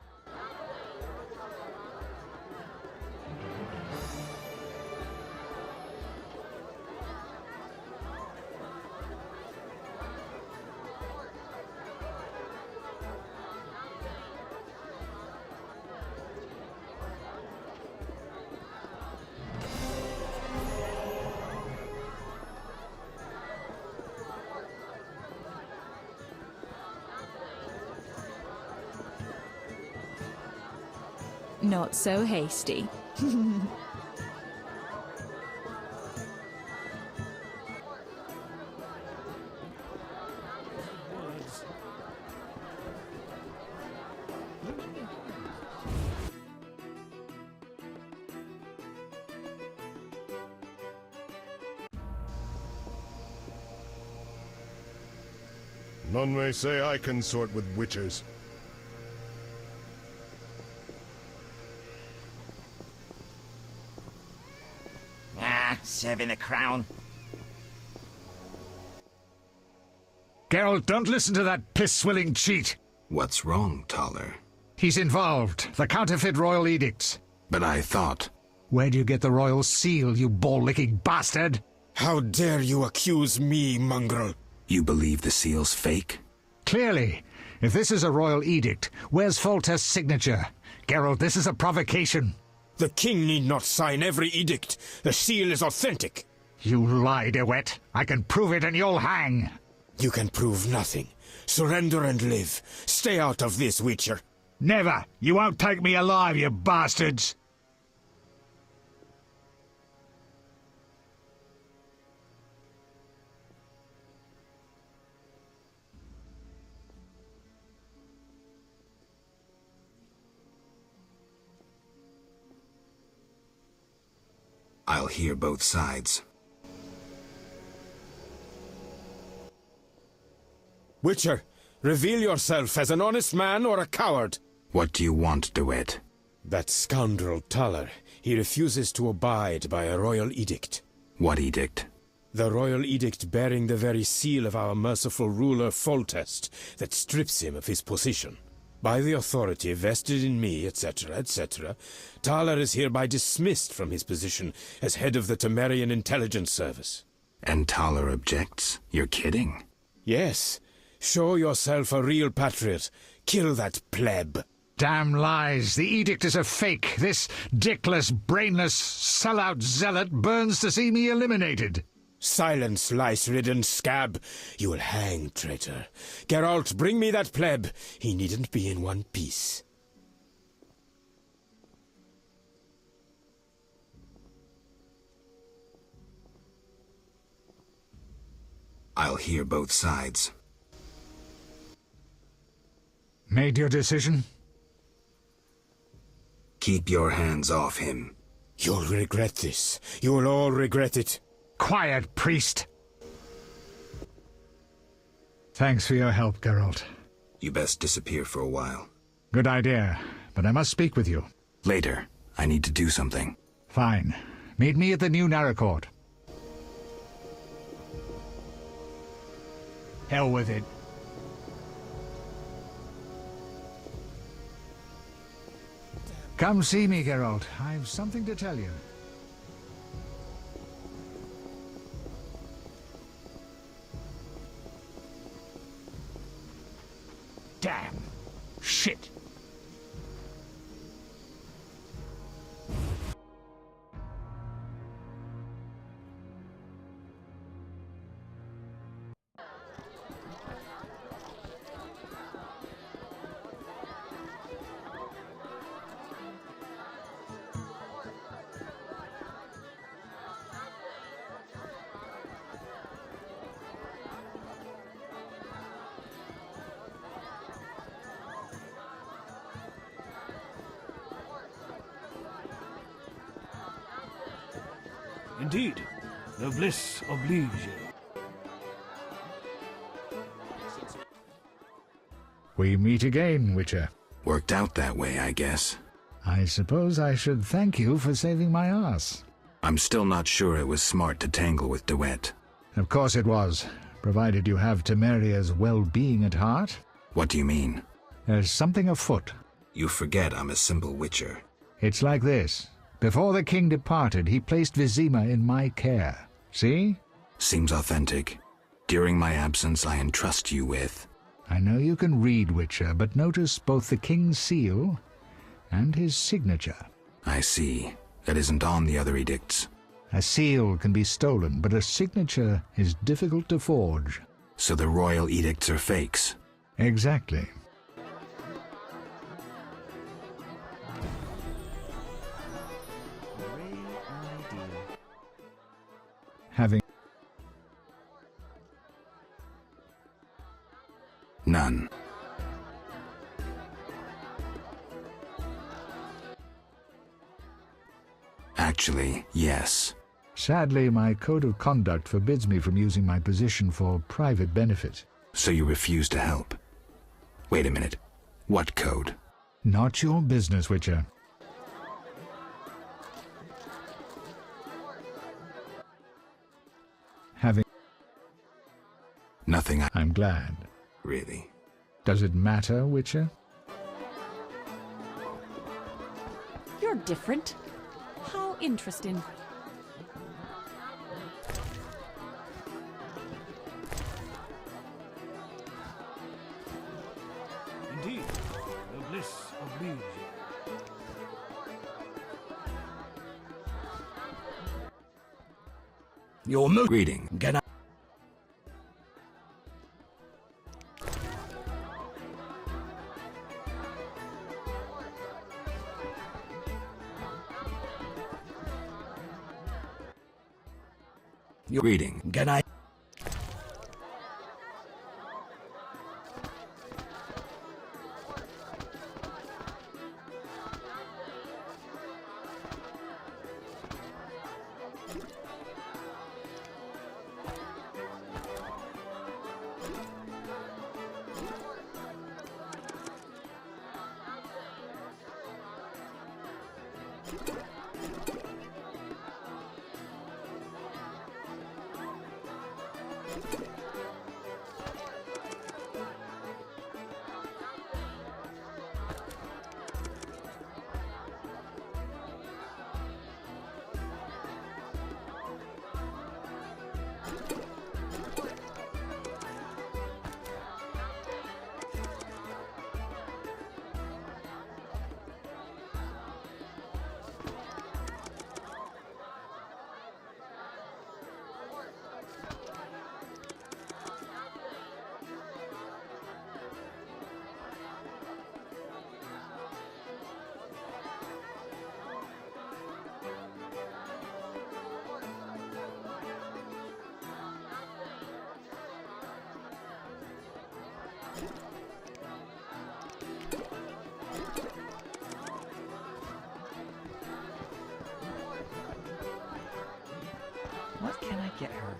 Not so hasty. None may say I consort with witchers. Serving the crown. Geralt, don't listen to that piss-swilling cheat. What's wrong, Taller? He's involved. The counterfeit royal edicts. But I thought... Where'd you get the royal seal, you ball-licking bastard? How dare you accuse me, mongrel? You believe the seal's fake? Clearly. If this is a royal edict, where's Foltest's signature? Geralt, this is a provocation. The king need not sign every edict. The seal is authentic. You lie, DeWitt. I can prove it and you'll hang. You can prove nothing. Surrender and live. Stay out of this, Witcher. Never. You won't take me alive, you bastards. I'll hear both sides. Witcher, reveal yourself as an honest man or a coward. What do you want, DeWitt? That scoundrel Taller. He refuses to abide by a royal edict. What edict? The royal edict bearing the very seal of our merciful ruler Foltest that strips him of his position. By the authority vested in me, etc., etc., Taller is hereby dismissed from his position as head of the Temerian Intelligence Service. And Taller objects? You're kidding? Yes. Show yourself a real patriot. Kill that pleb. Damn lies. The edict is a fake. This dickless, brainless, sellout zealot burns to see me eliminated. Silence, lice-ridden scab. You will hang, traitor. Geralt, bring me that pleb. He needn't be in one piece. I'll hear both sides. Made your decision? Keep your hands off him. You'll regret this. You will all regret it. Quiet, priest. Thanks for your help, Geralt. You best disappear for a while. Good idea, but I must speak with you. Later. I need to do something. Fine. Meet me at the new Naracourt. Hell with it. Come see me, Geralt. I've something to tell you. Damn. Shit. Indeed, noblesse oblige. We meet again, Witcher. Worked out that way, I guess. I suppose I should thank you for saving my ass. I'm still not sure it was smart to tangle with DeWitt. Of course it was, provided you have Temeria's well-being at heart. What do you mean? There's something afoot. You forget I'm a simple witcher. It's like this. Before the king departed, he placed Vizima in my care. See? Seems authentic. During my absence, I entrust you with... I know you can read, Witcher, but notice both the king's seal and his signature. I see. That isn't on the other edicts. A seal can be stolen, but a signature is difficult to forge. So the royal edicts are fakes? Exactly. Having none. Actually, yes. Sadly, my code of conduct forbids me from using my position for private benefit. So you refuse to help? Wait a minute. What code? Not your business, Witcher. Having... Nothing. I'm glad. Really? Does it matter, Witcher? You're different. How interesting. Indeed, the bliss of leaves. Your move. Greeting. Get out. Greeting. Get out. What can I get her?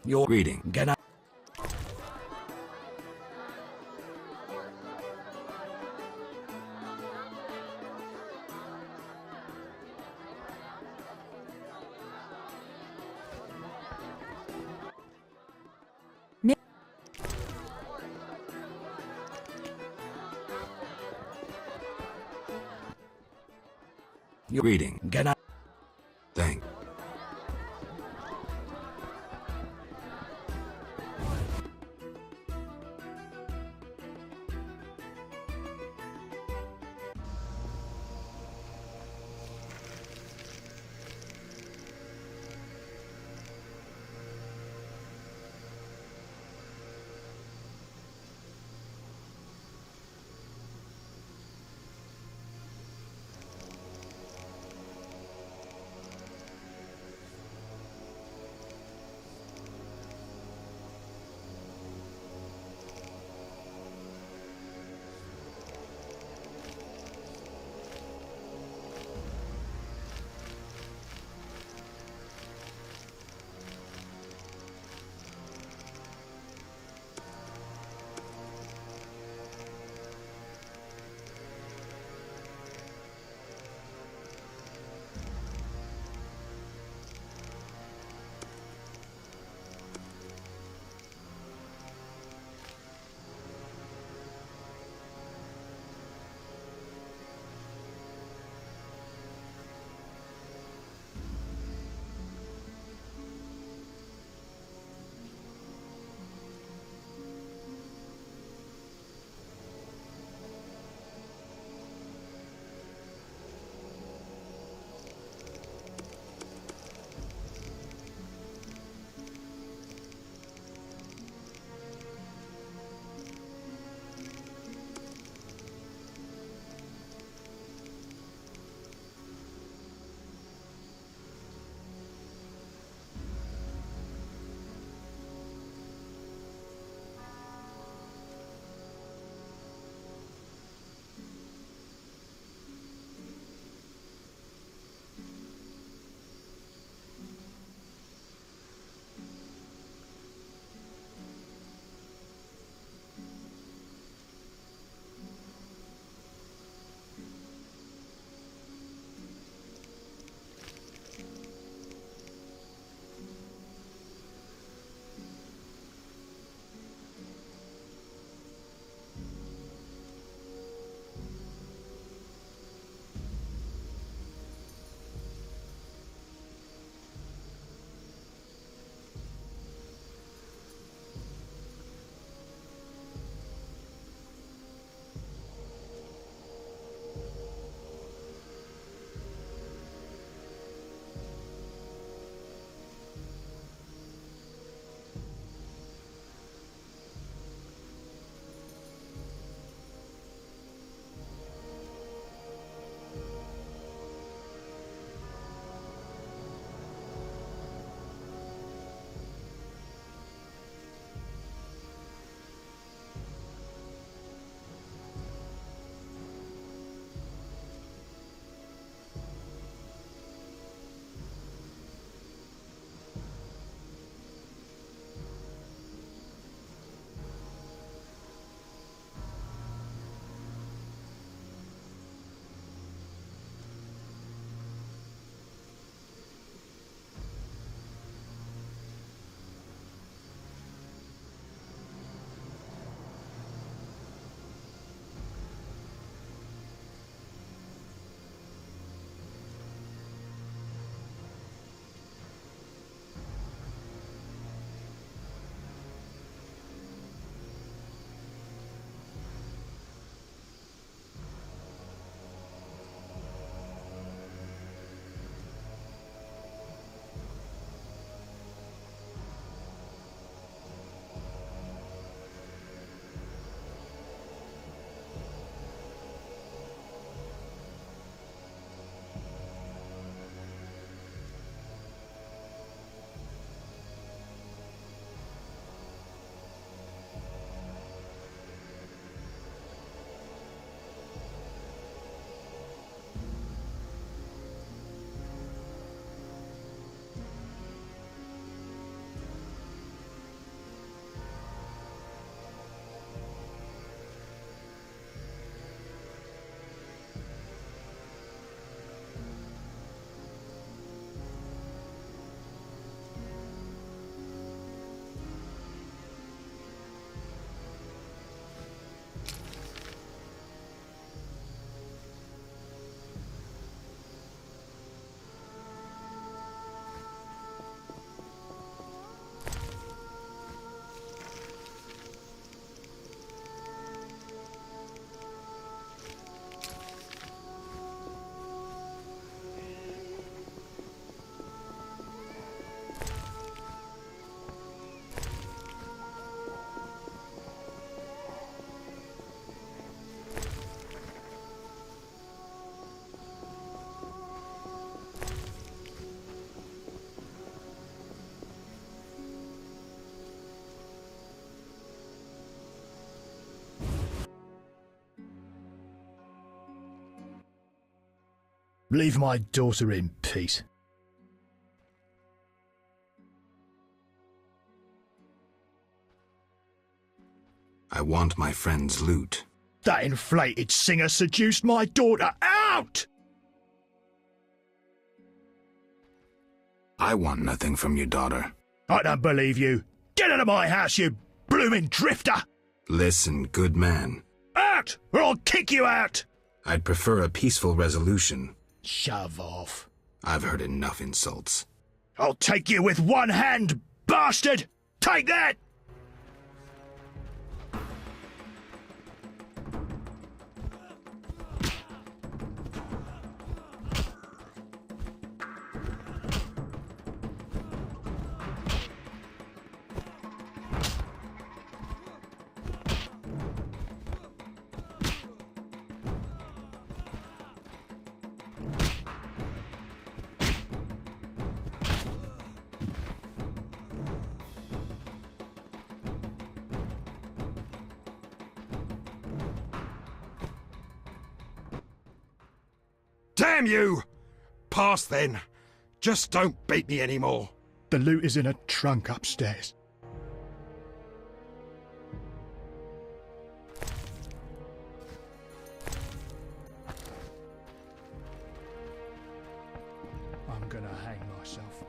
Your Greeting. Get out. Greeting. Get out. Thank. Leave my daughter in peace. I want my friend's loot. That inflated singer seduced my daughter. Out! I want nothing from your daughter. I don't believe you. Get out of my house, you blooming drifter! Listen, good man. Out, or I'll kick you out! I'd prefer a peaceful resolution. Shove off. I've heard enough insults. I'll take you with one hand, bastard! Take that! Damn you! Pass then. Just don't beat me anymore. The loot is in a trunk upstairs. I'm gonna hang myself.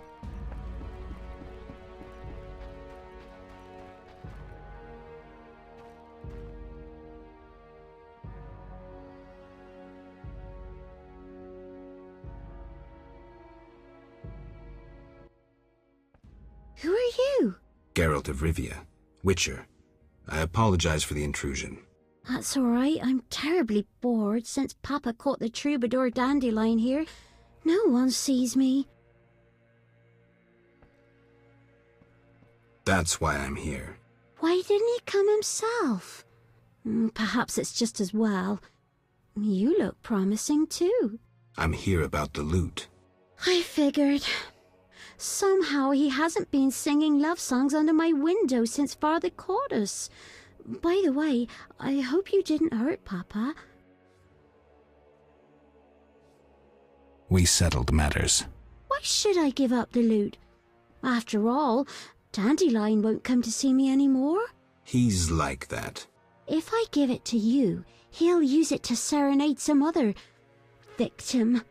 Who are you? Geralt of Rivia, Witcher. I apologize for the intrusion. That's all right. I'm terribly bored since Papa caught the troubadour Dandelion here. No one sees me. That's why I'm here. Why didn't he come himself? Perhaps it's just as well. You look promising too. I'm here about the loot. I figured. Somehow he hasn't been singing love songs under my window since Father caught us. By the way, I hope you didn't hurt Papa. We settled matters. Why should I give up the loot? After all, Dandelion won't come to see me anymore. He's like that. If I give it to you, he'll use it to serenade some other victim.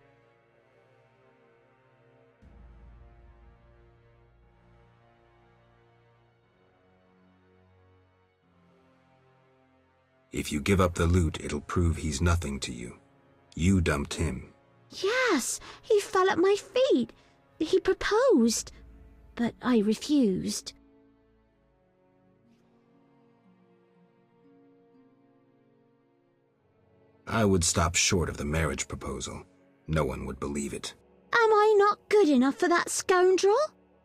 If you give up the loot, it'll prove he's nothing to you. You dumped him. Yes, he fell at my feet. He proposed, but I refused. I would stop short of the marriage proposal. No one would believe it. Am I not good enough for that scoundrel?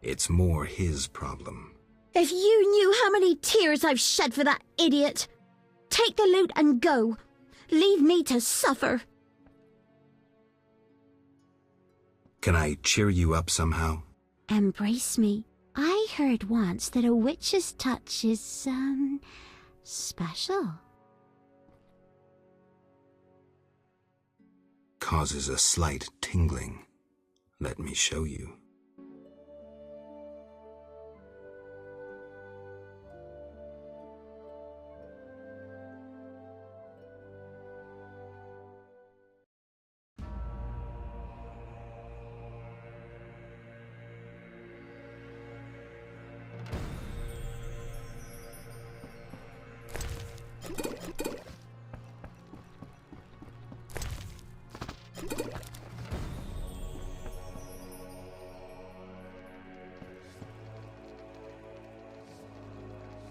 It's more his problem. If you knew how many tears I've shed for that idiot. Take the loot and go. Leave me to suffer. Can I cheer you up somehow? Embrace me. I heard once that a witch's touch is, special. Causes a slight tingling. Let me show you.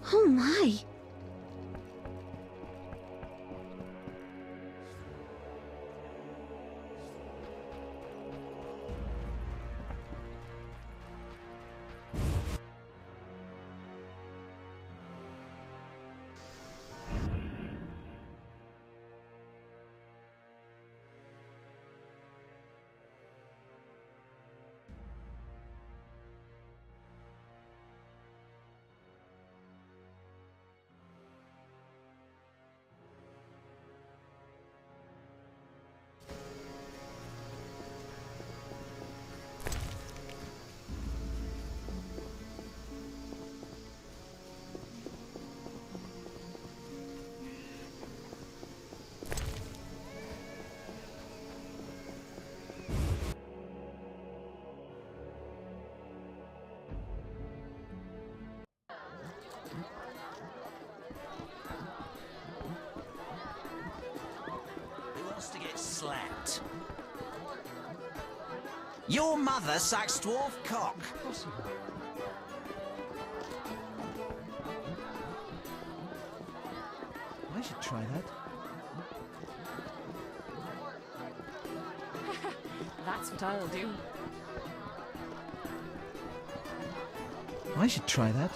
Oh my! slapped. Your mother sucks dwarf cock. I should try that. That's what I'll do. I should try that.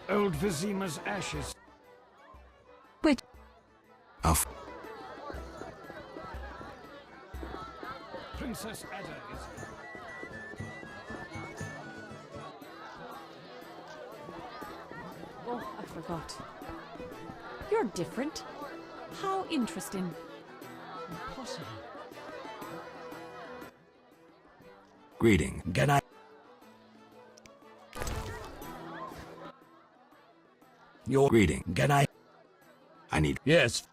Old Vizima's ashes. Which? Princess Ada is... Oh, I forgot. You're different. How interesting. Impossible. Greeting. Can I? Your Greeting. Can I? I need... Yes.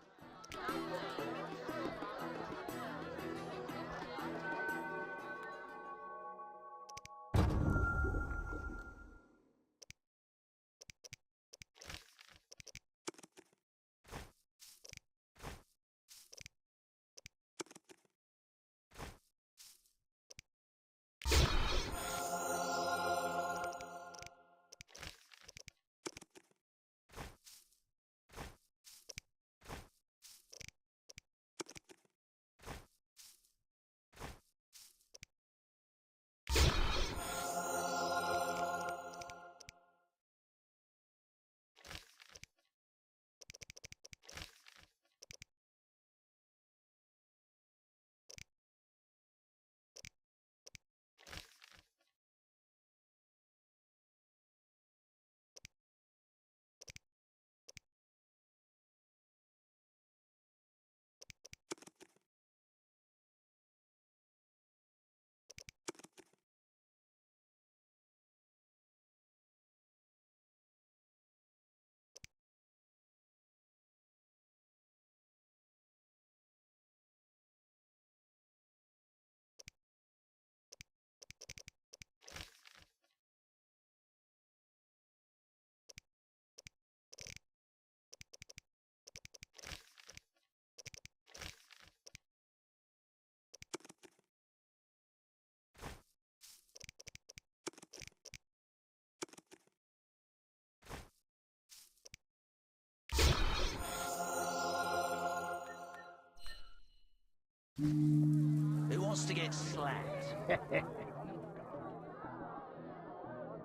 Who wants to get slapped?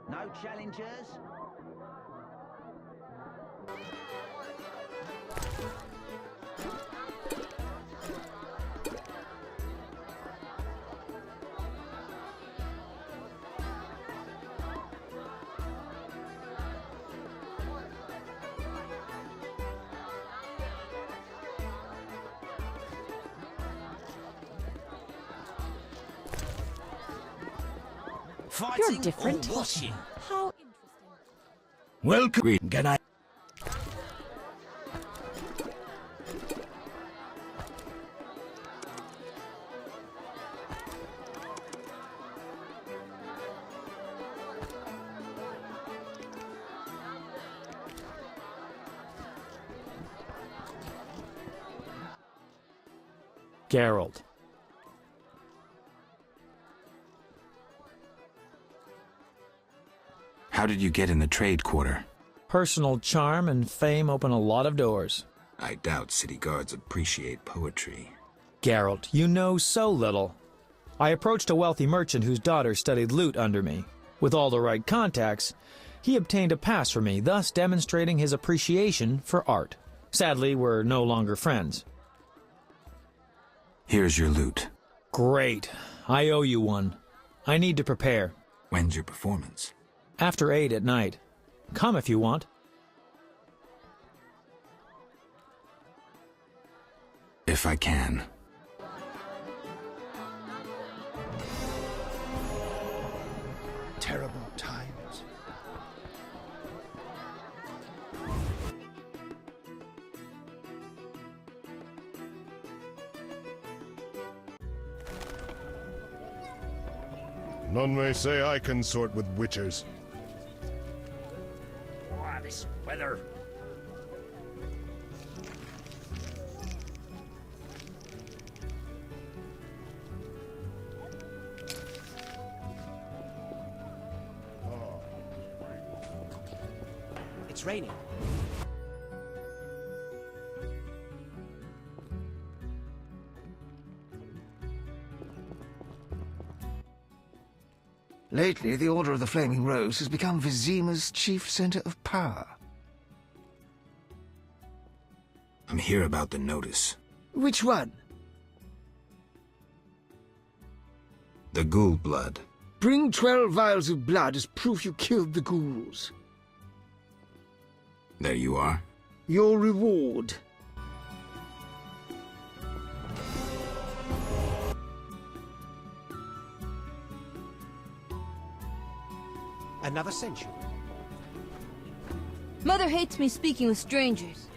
No challengers? Fighting You're different. or watching? How Welcome. Can I? Geralt. How did you get in the trade quarter? Personal charm and fame open a lot of doors. I doubt city guards appreciate poetry. Geralt, you know so little. I approached a wealthy merchant whose daughter studied lute under me. With all the right contacts, he obtained a pass for me, thus demonstrating his appreciation for art. Sadly, we're no longer friends. Here's your loot. Great. I owe you one. I need to prepare. When's your performance? After 8 at night. Come if you want. If I can. Terrible times. None may say I consort with witchers. Ah, this weather. It's raining. Lately, the Order of the Flaming Rose has become Vizima's chief center of power. I'm here about the notice. Which one? The ghoul blood. Bring 12 vials of blood as proof you killed the ghouls. There you are. Your reward. Another century. Mother hates me speaking with strangers.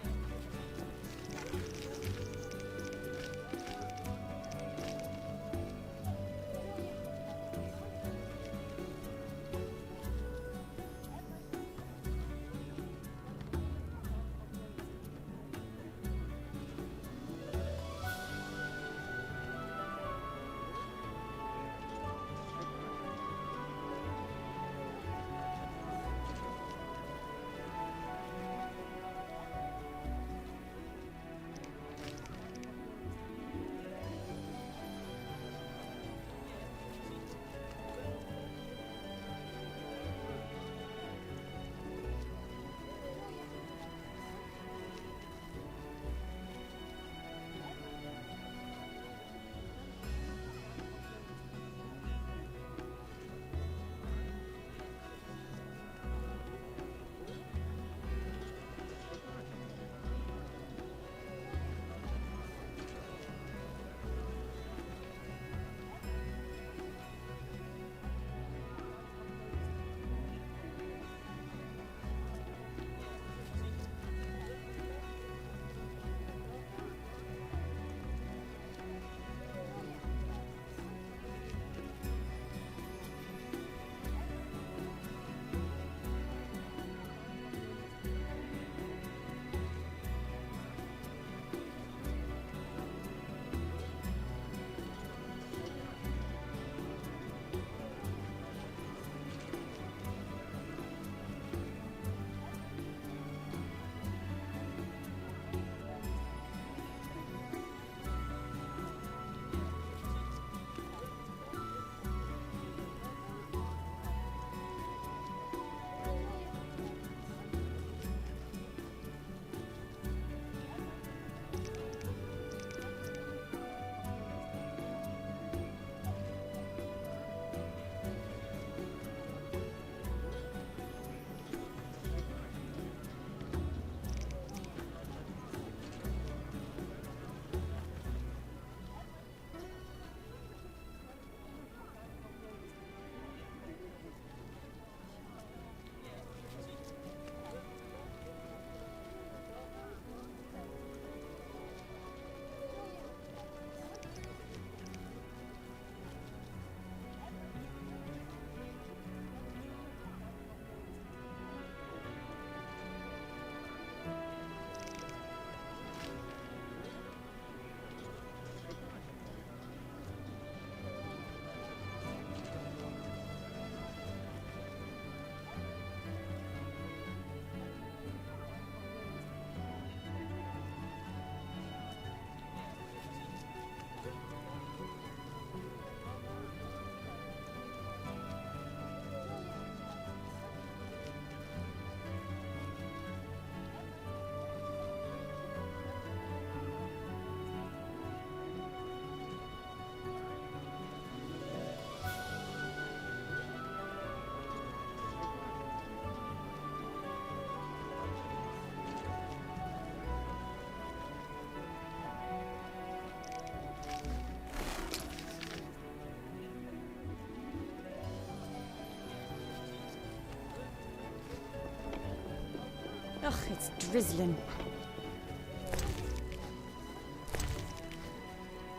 Ugh, it's drizzling.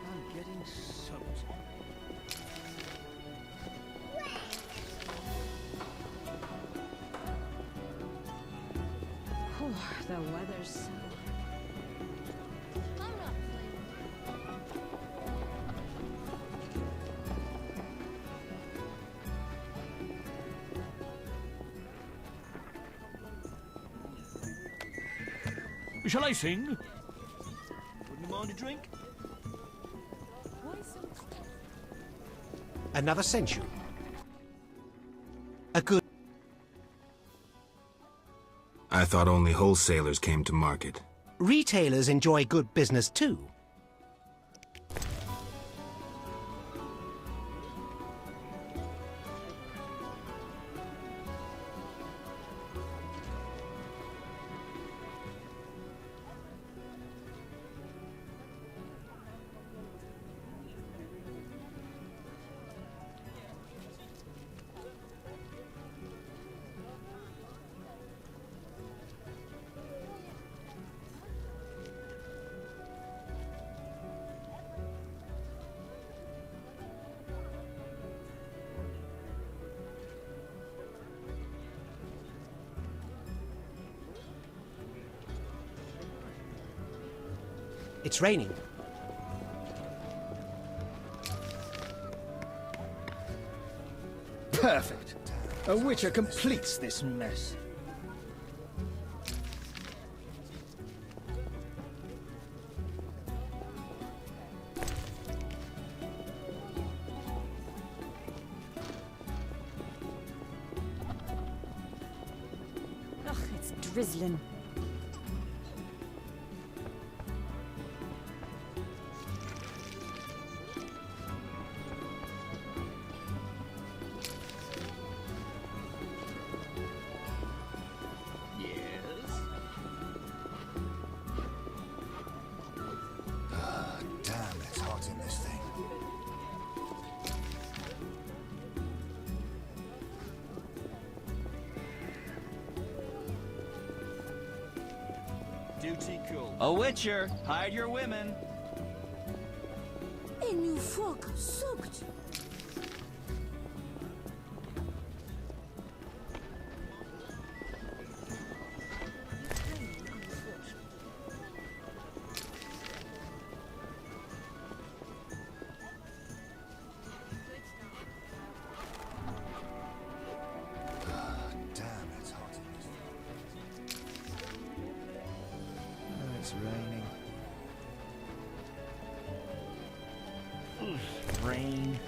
I'm getting soaked. the weather's so... Shall I sing? Wouldn't you mind a drink? Another century. A good... I thought only wholesalers came to market. Retailers enjoy good business too. It's raining. Perfect. A Witcher completes this mess. Ugh, it's drizzling. Damn, it's hot in this thing. Duty cool. A Witcher, hide your women. A new fuck sucked. Damn, it's hot in this thing. It's raining. Rain.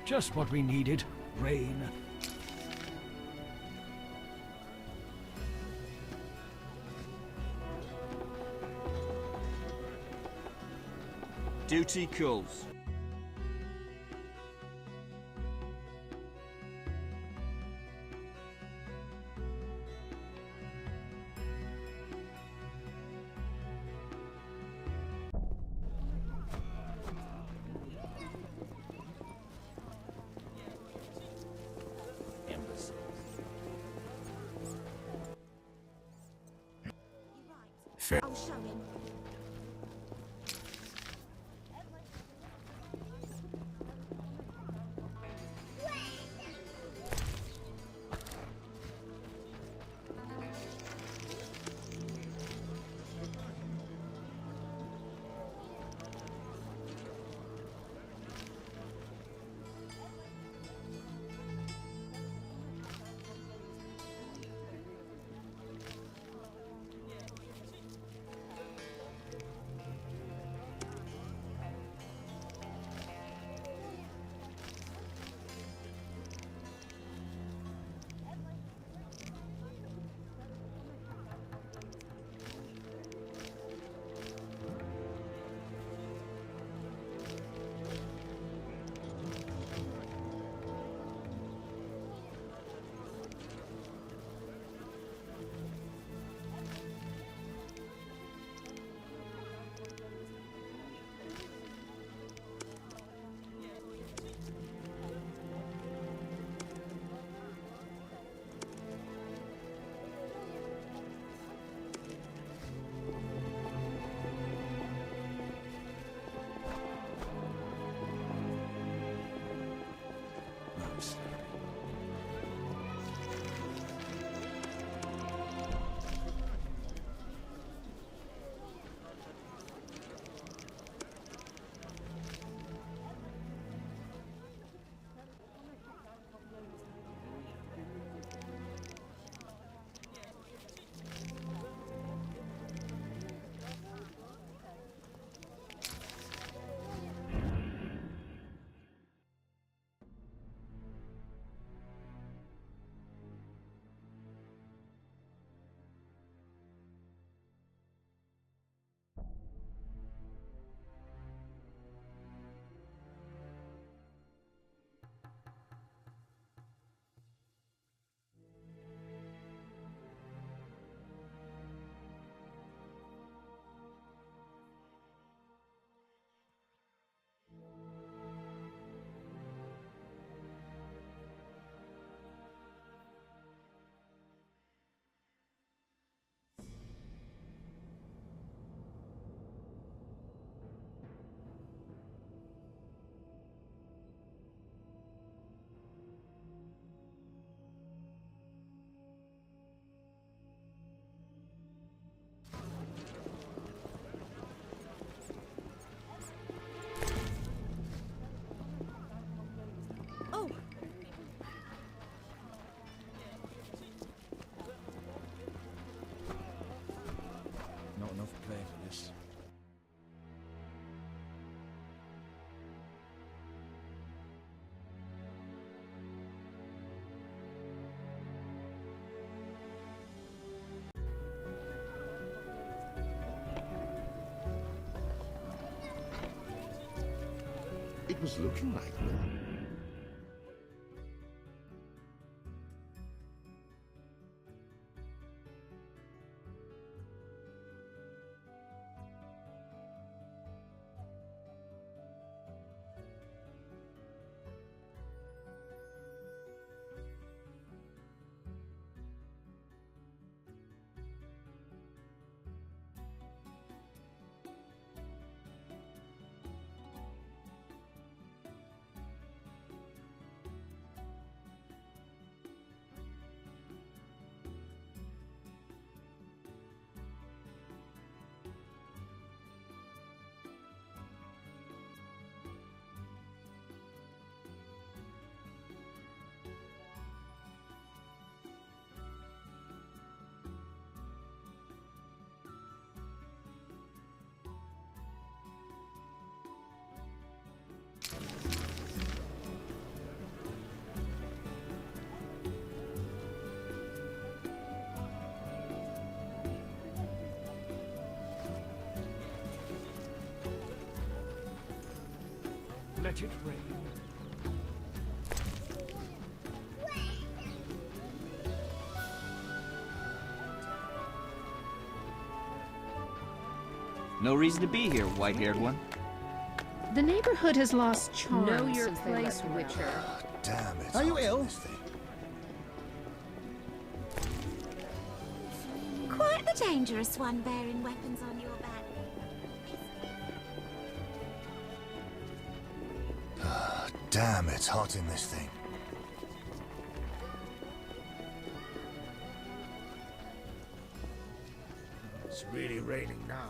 Just what we needed. Rain. Duty calls. Fair. I'll show him. was looking like them. Let it rain. No reason to be here, white-haired one. The neighborhood has lost charm. Know your since they place, let me out. Witcher. Damn it. Are you ill? Quite the dangerous one bearing weapons on your back. Damn, it's hot in this thing. It's really raining now.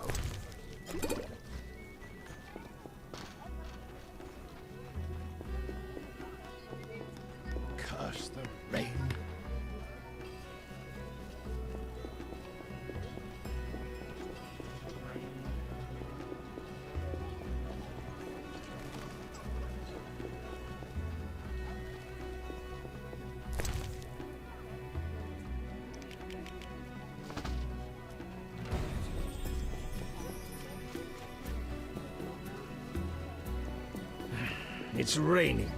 Curse the rain. It's raining.